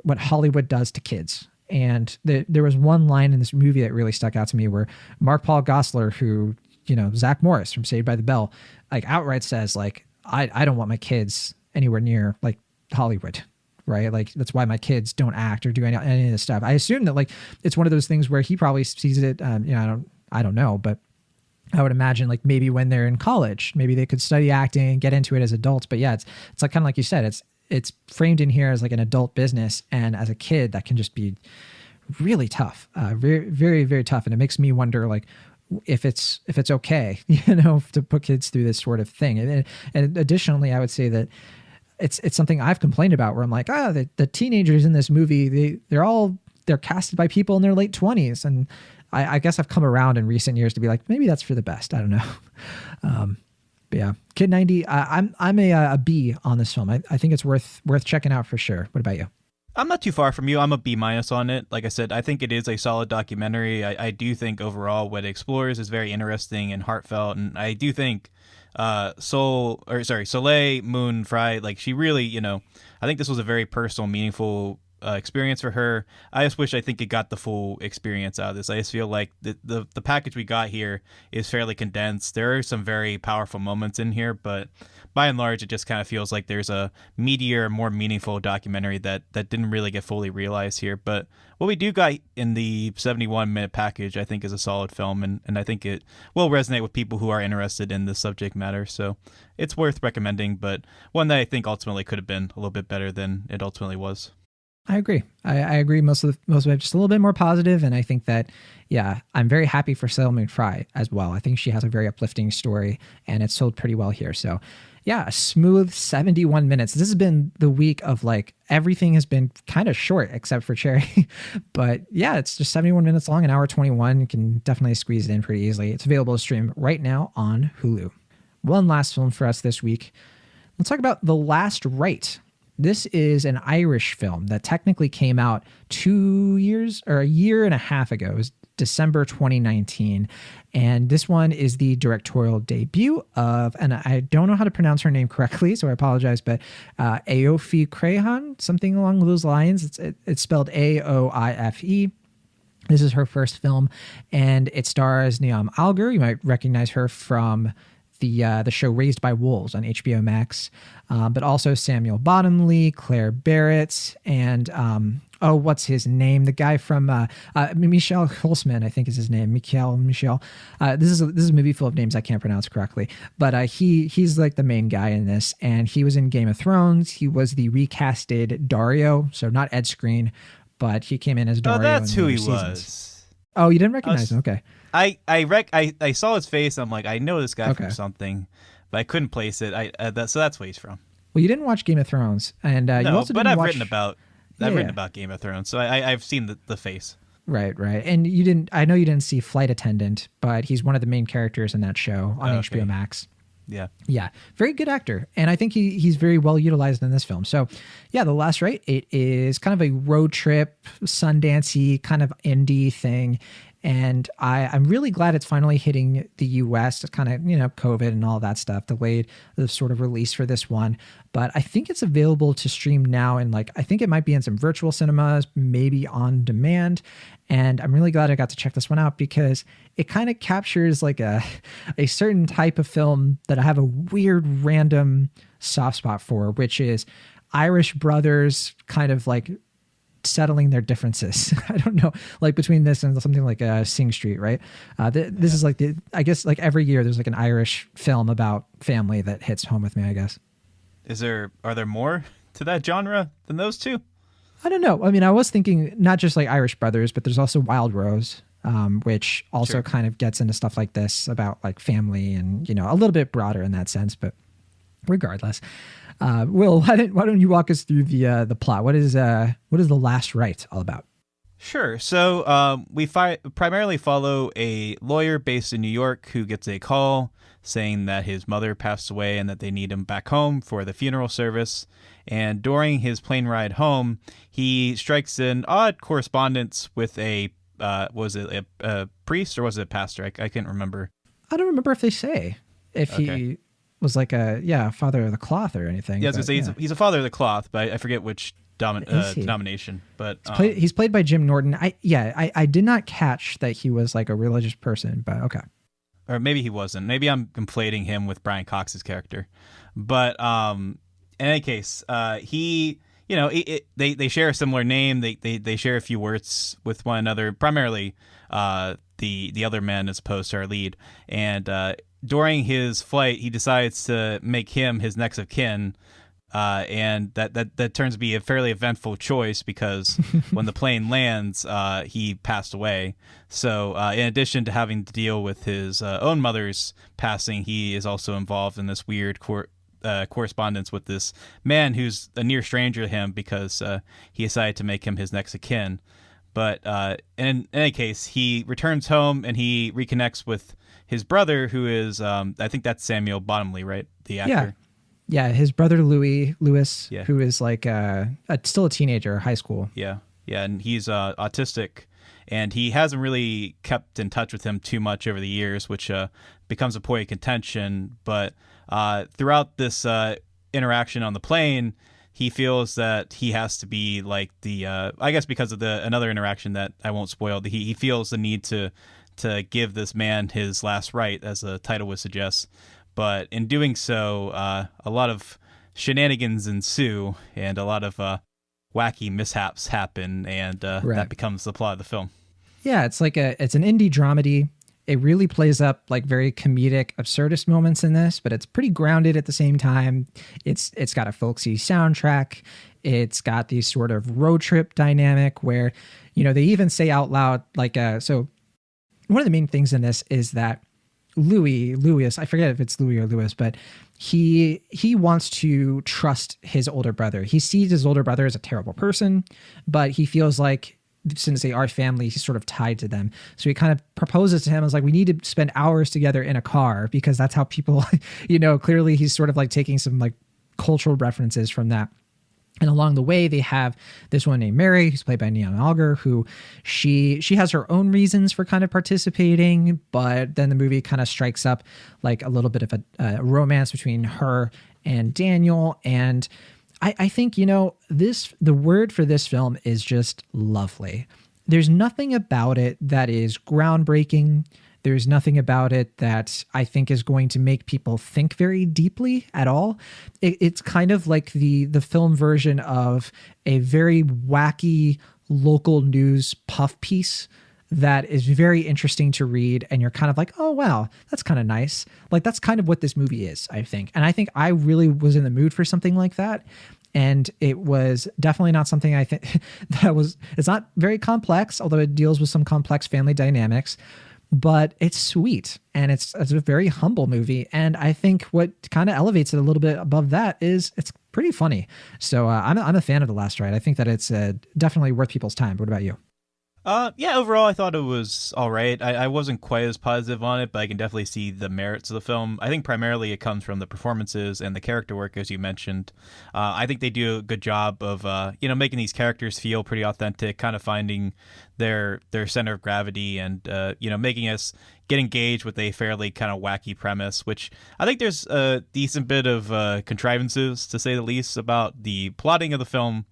what Hollywood does to kids. And there was one line in this movie that really stuck out to me where Mark Paul Gosselaar, who, Zach Morris from Saved by the Bell, like outright says like, I don't want my kids anywhere near like Hollywood, right? Like that's why my kids don't act or do any of this stuff. I assume that like it's one of those things where he probably sees it. I don't know, but I would imagine like maybe when they're in college, maybe they could study acting and get into it as adults. But yeah, it's like kind of like you said, it's framed in here as like an adult business, and as a kid that can just be really tough, very, very, very tough. And it makes me wonder like, if it's okay, to put kids through this sort of thing. And additionally, I would say that it's something I've complained about where I'm like, the teenagers in this movie, they're casted by people in their late 20s. And I guess I've come around in recent years to be like, maybe that's for the best. I don't know. But yeah, Kid 90, I'm a B on this film. I think it's worth checking out for sure. What about you? I'm not too far from you. I'm a B- on it. Like I said, I think it is a solid documentary. I do think overall what it explores is very interesting and heartfelt. And I do think Soleil Moon Frye, like she really, I think this was a very personal, meaningful experience for her. I just wish I think it got the full experience out of this. I just feel like the package we got here is fairly condensed. There are some very powerful moments in here, but by and large, it just kind of feels like there's a meatier, more meaningful documentary that didn't really get fully realized here. But what we do got in the 71-minute package, I think, is a solid film, and I think it will resonate with people who are interested in this subject matter. So it's worth recommending, but one that I think ultimately could have been a little bit better than it ultimately was. I agree. I agree. Most of it just a little bit more positive, and I think that, yeah, I'm very happy for Selma Fry as well. I think she has a very uplifting story, and it's sold pretty well here. So, yeah, a smooth 71 minutes. This has been the week of like everything has been kind of short except for Cherry, but yeah, it's just 71 minutes long, an hour 21. You can definitely squeeze it in pretty easily. It's available to stream right now on Hulu. One last film for us this week. Let's talk about The Last Rite. This is an Irish film that technically came out 2 years or a year and a half ago. It was December 2019. And this one is the directorial debut of, and I don't know how to pronounce her name correctly, so I apologize, but Aoife Crahan, something along those lines. It's spelled Aoife. This is her first film, and it stars Niamh Algar. You might recognize her from the show Raised by Wolves on HBO Max, but also Samuel Bottomley, Claire Barrett, and what's his name? The guy from Michel Hulsman, I think is his name. Michel. This is a movie full of names I can't pronounce correctly, but he's like the main guy in this, and he was in Game of Thrones. He was the recasted Dario, so not Ed Skrein, but he came in as Dario. Oh, that's who he seasons. Was. Oh, you didn't recognize him? Okay. I saw his face. I'm like, I know this guy from something, but I couldn't place it. So that's where he's from. Well, you didn't watch Game of Thrones, and you also didn't I've watch... written about Game of Thrones, so I've seen the face. Right, and you didn't. I know you didn't see Flight Attendant, but he's one of the main characters in that show on HBO Max. Yeah, very good actor, and I think he's very well utilized in this film. So, yeah, The Last Rite. It is kind of a road trip, Sundancey kind of indie thing. And I'm really glad it's finally hitting the U.S. It's kind of, COVID and all that stuff delayed the sort of release for this one. But I think it's available to stream now. And I think it might be in some virtual cinemas, maybe on demand. And I'm really glad I got to check this one out because it kind of captures like a certain type of film that I have a weird random soft spot for, which is Irish brothers kind of like settling their differences. I don't know, like between this and something like Sing Street, right? This is like I guess like every year there's like an Irish film about family that hits home with me, I guess. Are there more to that genre than those two? I don't know. I mean, I was thinking not just like Irish Brothers, but there's also Wild Rose, which also kind of gets into stuff like this about like family and, a little bit broader in that sense, but regardless. Will, why don't you walk us through the plot? What is The Last Rite all about? Sure. So we primarily follow a lawyer based in New York who gets a call saying that his mother passed away and that they need him back home for the funeral service. And during his plane ride home, he strikes an odd correspondence with was it a priest or was it a pastor? I can't remember. I don't remember if they say he was like a father of the cloth or anything. Yeah, he's a father of the cloth, but I forget which denomination. But he's played by Jim Norton. I did not catch that he was like a religious person, but okay. Or maybe he wasn't. Maybe I'm conflating him with Brian Cox's character. But in any case, they share a similar name. They share a few words with one another. Primarily, the other men as opposed to our lead. And during his flight, he decides to make him his next of kin, and that turns to be a fairly eventful choice because when the plane lands, he passed away. So in addition to having to deal with his own mother's passing, he is also involved in this weird correspondence with this man who's a near stranger to him because he decided to make him his next of kin. But in any case, he returns home and he reconnects with his brother, who is, I think that's Samuel Bottomley, right? The actor. Yeah, his brother Louis, yeah. Who is like still a teenager, high school. Yeah, and he's autistic, and he hasn't really kept in touch with him too much over the years, which becomes a point of contention. But throughout this interaction on the plane, he feels that he has to be like the I guess because of another interaction that I won't spoil. He feels the need to give this man his last right, as the title would suggest. But in doing so, a lot of shenanigans ensue and a lot of wacky mishaps happen, and that becomes the plot of the film. Yeah, it's like it's an indie dramedy. It really plays up like very comedic, absurdist moments in this, but it's pretty grounded at the same time. It's got a folksy soundtrack. It's got these sort of road trip dynamic where, they even say out loud, like, so one of the main things in this is that Louis, I forget if it's Louis or Louis, but he wants to trust his older brother. He sees his older brother as a terrible person, but he feels like since they are family, he's sort of tied to them. So he kind of proposes to him as like, we need to spend hours together in a car, because that's how people, clearly he's sort of like taking some like cultural references from that. And along the way, they have this one named Mary, who's played by Neon Alger, who she has her own reasons for kind of participating, but then the movie kind of strikes up like a little bit of a romance between her and Daniel. And I think, the word for this film is just lovely. There's nothing about it that is groundbreaking. There's nothing about it that I think is going to make people think very deeply at all. It's kind of like the film version of a very wacky local news puff piece that is very interesting to read. And you're kind of like, oh, wow, that's kind of nice. Like, that's kind of what this movie is, I think. And I think I really was in the mood for something like that. And it was definitely not something I think it's not very complex, although it deals with some complex family dynamics, but it's sweet. And it's a very humble movie. And I think what kind of elevates it a little bit above that is it's pretty funny. So I'm a fan of The Last Ride. I think that it's definitely worth people's time. What about you? Yeah, overall, I thought it was all right. I wasn't quite as positive on it, but I can definitely see the merits of the film. I think primarily it comes from the performances and the character work, as you mentioned. I think they do a good job of, making these characters feel pretty authentic, kind of finding their center of gravity and, making us get engaged with a fairly kind of wacky premise, which I think there's a decent bit of contrivances, to say the least, about the plotting of the film.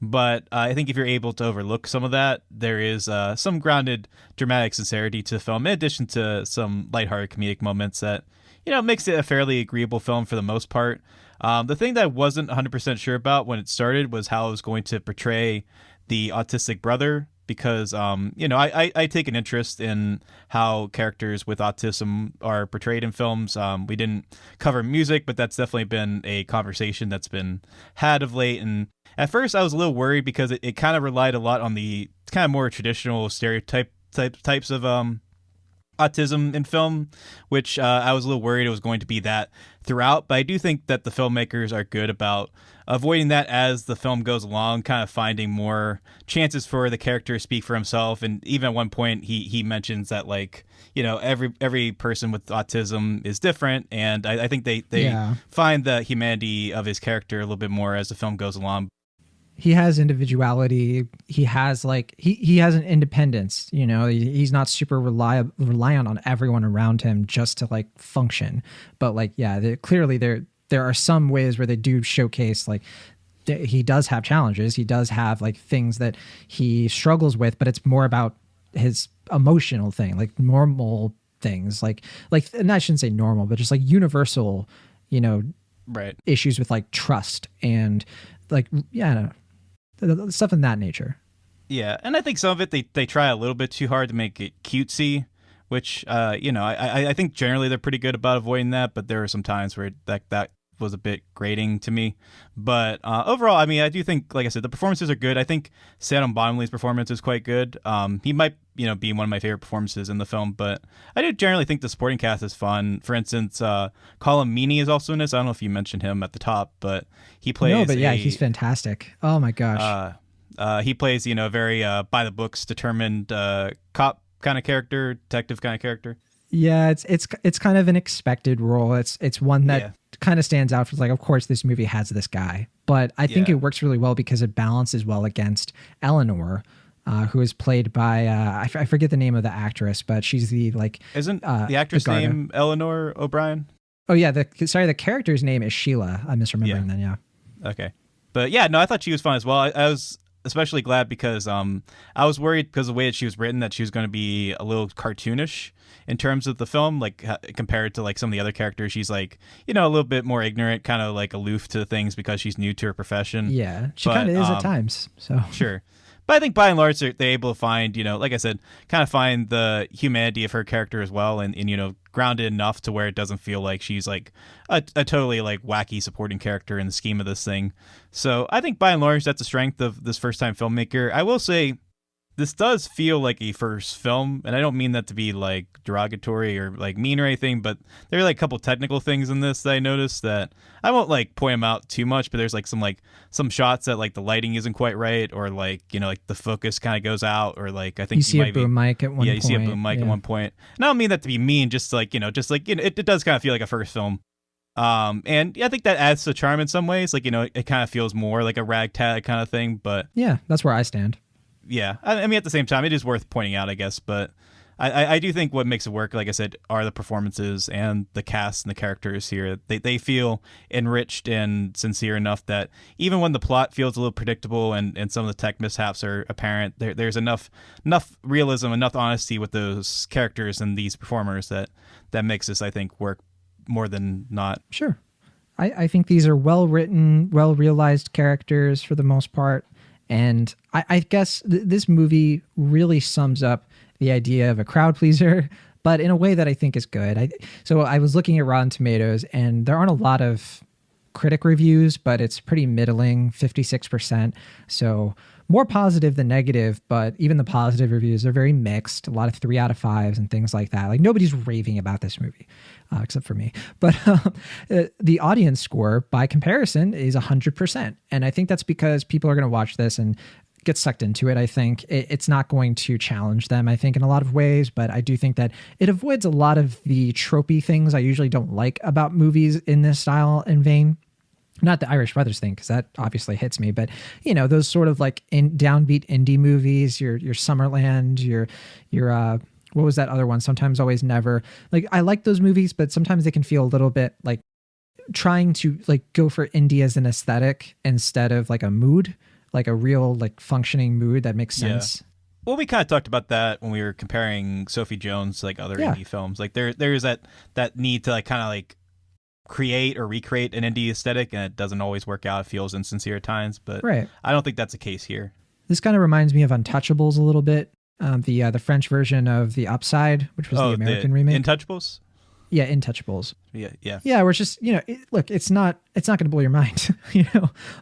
But I think if you're able to overlook some of that, there is some grounded dramatic sincerity to the film, in addition to some lighthearted comedic moments that, makes it a fairly agreeable film for the most part. The thing that I wasn't 100% sure about when it started was how it was going to portray the autistic brother, because, I take an interest in how characters with autism are portrayed in films. We didn't cover music, but that's definitely been a conversation that's been had of late. And at first I was a little worried because it kind of relied a lot on the kind of more traditional types of autism in film, which I was a little worried it was going to be that throughout. But I do think that the filmmakers are good about avoiding that as the film goes along, kind of finding more chances for the character to speak for himself. And even at one point he mentions that, like, every person with autism is different, and I think they find the humanity of his character a little bit more as the film goes along. He has individuality. He has he has an independence. He's not super reliant on everyone around him just to like function. But clearly there are some ways where they do showcase he does have challenges. He does have like things that he struggles with, but it's more about his emotional thing, like normal things, and I shouldn't say normal, but just like universal, right, issues with like trust and stuff in that nature. Yeah, and I think some of it they try a little bit too hard to make it cutesy, which I think generally they're pretty good about avoiding that, but there are some times where that was a bit grating to me. But overall, I mean, I do think, like I said, the performances are good. I think Sam Bonley's performance is quite good. He might be one of my favorite performances in the film, but I do generally think the supporting cast is fun. For instance, Colin Meaney is also in this. I don't know if you mentioned him at the top, but he plays he's fantastic. Oh my gosh. He plays a very by the books determined cop kind of character, detective kind of character. Yeah, it's kind of an expected role. It's one that kind of stands out for, like, of course this movie has this guy, but I think it works really well because it balances well against Eleanor, who is played by I forget the name of the actress, but she's the isn't the actress name Eleanor O'Brien? Oh yeah, the character's name is Sheila. I'm misremembering then. Yeah. Okay. But yeah, no, I thought she was fun as well. I was especially glad because I was worried because of the way that she was written that she was going to be a little cartoonish in terms of the film, like compared to like some of the other characters. She's like, a little bit more ignorant, kind of like aloof to things because she's new to her profession. Yeah, she kind of is at times. So sure. But I think by and large, they're able to find, like I said, kind of find the humanity of her character as well, and grounded enough to where it doesn't feel like she's like a totally like wacky supporting character in the scheme of this thing. So I think by and large, that's a strength of this first time filmmaker. I will say this does feel like a first film, and I don't mean that to be like derogatory or like mean or anything, but there are like a couple technical things in this that I noticed that I won't like point them out too much, but there's like some shots that like the lighting isn't quite right, or like like the focus kind of goes out, or like I think you see a boom mic at one point. Yeah, you see a boom mic at one point. And I don't mean that to be mean, just like it does kind of feel like a first film. And I think that adds to the charm in some ways. Like it kind of feels more like a ragtag kind of thing, but yeah, that's where I stand. Yeah, I mean, at the same time, it is worth pointing out, I guess. But I do think what makes it work, like I said, are the performances and the cast and the characters here. They feel enriched and sincere enough that even when the plot feels a little predictable and some of the tech mishaps are apparent, there's enough realism, enough honesty with those characters and these performers that makes this, I think, work more than not. Sure. I think these are well-written, well-realized characters for the most part. And I guess this movie really sums up the idea of a crowd pleaser, but in a way that I think is good. So I was looking at Rotten Tomatoes, and there aren't a lot of critic reviews, but it's pretty middling, 56%. So more positive than negative, but even the positive reviews are very mixed. A lot of 3 out of 5s and things like that. Like nobody's raving about this movie, except for me. But the audience score, by comparison, is 100%. And I think that's because people are going to watch this and get sucked into it. I think it's not going to challenge them, I think, in a lot of ways. But I do think that it avoids a lot of the tropey things I usually don't like about movies in this style and vein. Not the Irish Brothers thing, because that obviously hits me, but those sort of like downbeat indie movies, your Summerland, your what was that other one? Sometimes, Always, Never. Like I like those movies, but sometimes they can feel a little bit like trying to like go for indie as an aesthetic instead of like a mood, like a real like functioning mood that makes sense. Yeah. Well, we kind of talked about that when we were comparing Sophie Jones to like other indie films. Like there's that need to like kind of like create or recreate an indie aesthetic, and it doesn't always work out. It feels insincere at times, but right. I don't think that's the case here. This kind of reminds me of Untouchables a little bit, the French version of The Upside, which was the American remake. Intouchables? Yeah, Intouchables. Yeah. Where it's just look, it's not going to blow your mind,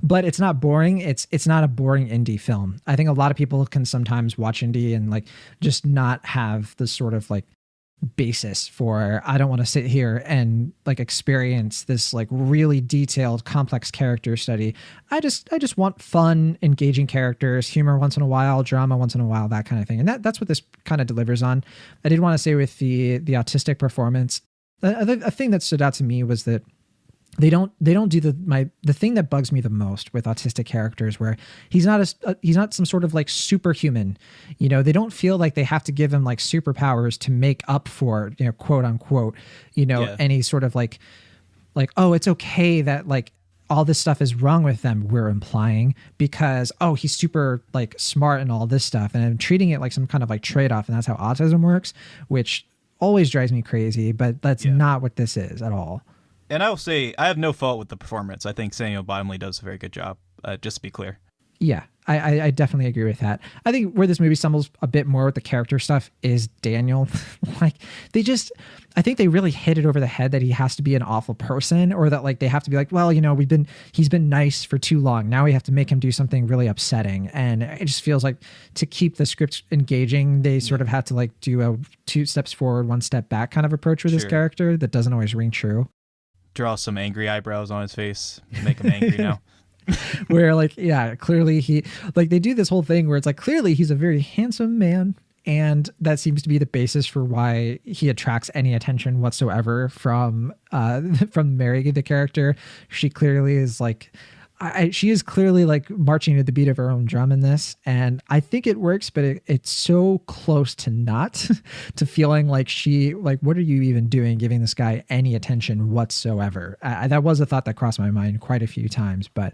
but it's not boring. It's not a boring indie film. I think a lot of people can sometimes watch indie and like just not have the sort of like basis for, I don't want to sit here and like experience this like really detailed complex character study. I just want fun, engaging characters, humor once in a while, drama once in a while, that kind of thing. And that's what this kind of delivers on. I did want to say with the autistic performance, a thing that stood out to me was that they don't do the thing that bugs me the most with autistic characters, where he's not some sort of like superhuman. They don't feel like they have to give him like superpowers to make up for, quote unquote, any sort of like, oh, it's okay that like all this stuff is wrong with them, we're implying, because, oh, he's super like smart and all this stuff. And I'm treating it like some kind of like trade-off. And that's how autism works, which always drives me crazy, but that's not what this is at all. And I will say, I have no fault with the performance. I think Samuel Bottomley does a very good job, just to be clear. Yeah, I definitely agree with that. I think where this movie stumbles a bit more with the character stuff is Daniel. I think they really hit it over the head that he has to be an awful person, or that like they have to be like, well, he's been nice for too long. Now we have to make him do something really upsetting. And it just feels like to keep the script engaging, they sort of had to like do a 2 steps forward, 1 step back kind of approach with this character that doesn't always ring true. Draw some angry eyebrows on his face, make him angry now. Where like, yeah, clearly they do this whole thing where it's like, clearly he's a very handsome man. And that seems to be the basis for why he attracts any attention whatsoever from Mary, the character. She clearly is like, she is clearly like marching to the beat of her own drum in this. And I think it works, but it's so close to not to feeling like what are you even doing giving this guy any attention whatsoever? That was a thought that crossed my mind quite a few times, but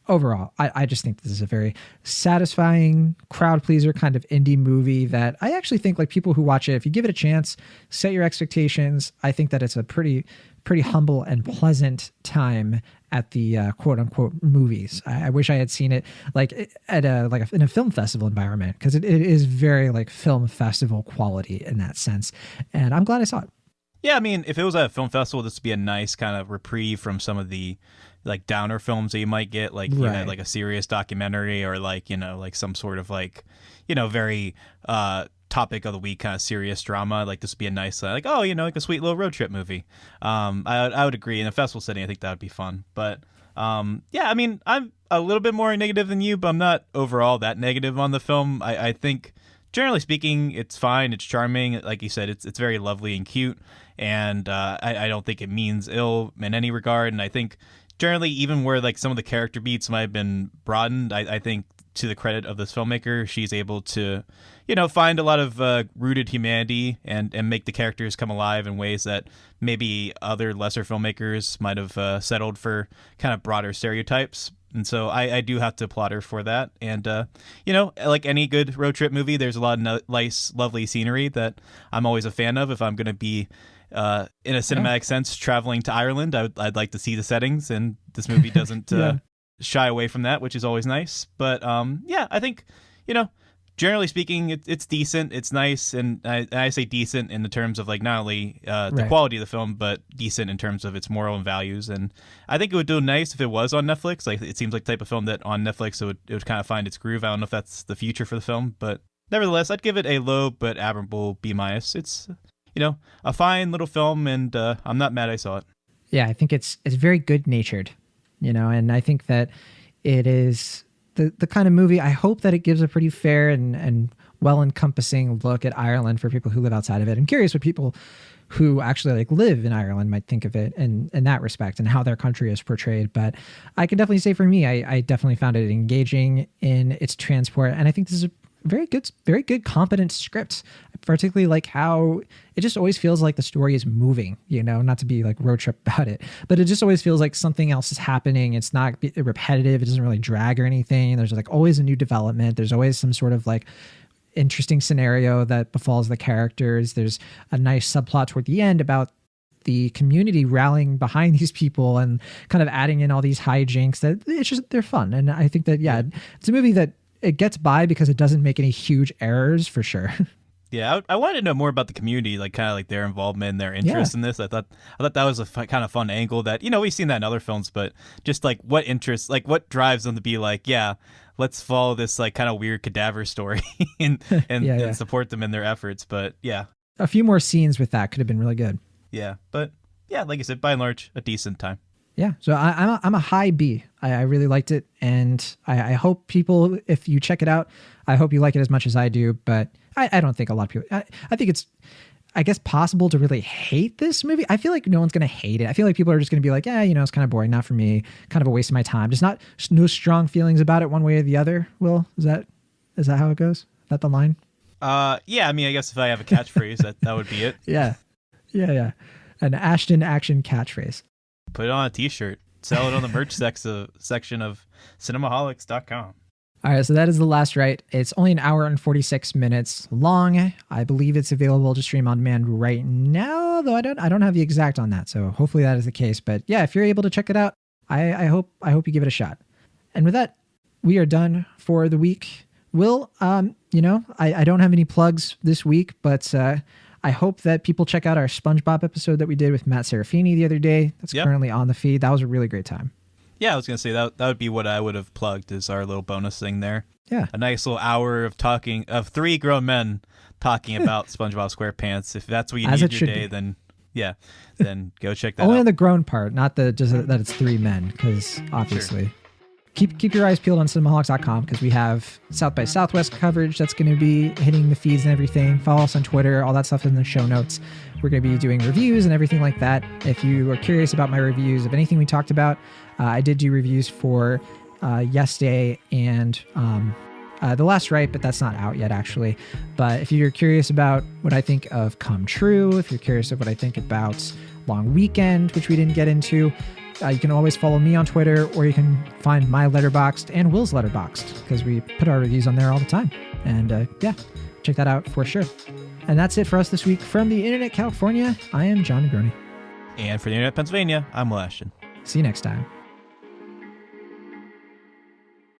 overall, I just think this is a very satisfying crowd pleaser kind of indie movie that I actually think like people who watch it, if you give it a chance, set your expectations. I think that it's a pretty humble and pleasant time at the quote unquote movies. I wish I had seen it like at in a film festival environment, because it is very like film festival quality in that sense. And I'm glad I saw it. Yeah, I mean, if it was at a film festival, this would be a nice kind of reprieve from some of the like downer films that you might get, like you had like a serious documentary or like, you know, like some sort of like, you know, very topic of the week kind of serious drama. Like this would be a nice like, oh, you know, like a sweet little road trip movie. I would agree in a festival setting. I think that would be fun. But yeah, I mean, I'm a little bit more negative than you, but I'm not overall that negative on the film. I think generally speaking, it's fine. It's charming. Like you said, it's very lovely and cute. And I don't think it means ill in any regard. And I think generally, even where like some of the character beats might have been broadened, I think to the credit of this filmmaker, she's able to, you know, find a lot of rooted humanity and make the characters come alive in ways that maybe other lesser filmmakers might have settled for kind of broader stereotypes. And so I do have to applaud her for that. And, you know, like any good road trip movie, there's a lot of nice, lovely scenery that I'm always a fan of. If I'm going to be in a cinematic sense traveling to Ireland, I'd like to see the settings, and this movie doesn't shy away from that, which is always nice. But yeah, I think, you know, generally speaking, it's decent, it's nice, and I say decent in the terms of like not only the quality of the film, but decent in terms of its moral and values. And I think it would do nice if it was on Netflix. Like it seems like the type of film that on Netflix it would kind of find its groove. I don't know if that's the future for the film, but nevertheless, I'd give it a low but admirable B-. It's, you know, a fine little film, and I'm not mad I saw it. Yeah, I think it's very good natured, you know, and I think that it is the kind of movie, I hope that it gives a pretty fair and well encompassing look at Ireland for people who live outside of it. I'm curious what people who actually like live in Ireland might think of it in that respect and how their country is portrayed. But I can definitely say for me, I definitely found it engaging in its transport. And I think this is a very good, competent script, particularly like how it just always feels like the story is moving, you know, not to be like road trip about it, but it just always feels like something else is happening. It's not repetitive. It doesn't really drag or anything. There's like always a new development. There's always some sort of like interesting scenario that befalls the characters. There's a nice subplot toward the end about the community rallying behind these people and kind of adding in all these hijinks that it's just, they're fun. And I think that, yeah, it's a movie that it gets by because it doesn't make any huge errors for sure. Yeah, I wanted to know more about the community, like kind of like their involvement and their interest in this. I thought that was a kind of fun angle that, you know, we've seen that in other films, but just like what interests, like what drives them to be like, yeah, let's follow this like kind of weird cadaver story and support them in their efforts. But yeah, a few more scenes with that could have been really good. Yeah, but yeah, like I said, by and large, a decent time. Yeah, so I'm a high B. I really liked it, and I hope people, if you check it out, I hope you like it as much as I do. But I don't think a lot of people. I think it's, I guess, possible to really hate this movie. I feel like no one's gonna hate it. I feel like people are just gonna be like, yeah, you know, it's kind of boring, not for me, kind of a waste of my time. Just no strong feelings about it one way or the other. Will, is that how it goes? Is that the line? Yeah. I mean, I guess if I have a catchphrase, that would be it. Yeah. An Ashton action catchphrase. Put it on a t-shirt. Sell it on the merch section of cinemaholics.com. All right, so that is The Last Rite. It's only an hour and 46 minutes long. I believe it's available to stream on demand right now, though I don't have the exact on that. So hopefully that is the case. But yeah, if you're able to check it out, I hope you give it a shot. And with that, we are done for the week. Will, you know, I don't have any plugs this week, but I hope that people check out our SpongeBob episode that we did with Matt Serafini the other day. That's currently on the feed. That was a really great time. Yeah, I was going to say that would be what I would have plugged as our little bonus thing there. Yeah. A nice little hour of talking, of three grown men talking about SpongeBob SquarePants. If that's what you need your day, then yeah, then go check that out. Only on the grown part, not that it's three men, because obviously. Sure. Keep your eyes peeled on cinemaholics.com because we have South by Southwest coverage that's going to be hitting the feeds and everything. Follow us on Twitter, all that stuff in the show notes. We're going to be doing reviews and everything like that. If you are curious about my reviews of anything we talked about, I did do reviews for Yes Day and The Last Rite, but that's not out yet actually. But if you're curious about what I think of Come True, if you're curious of what I think about Long Weekend, which we didn't get into, You can always follow me on Twitter, or you can find my Letterboxd and Will's Letterboxd, because we put our reviews on there all the time. And yeah, check that out for sure. And that's it for us this week. From the Internet California, I am John Negroni. And for the Internet Pennsylvania, I'm Will Ashton. See you next time.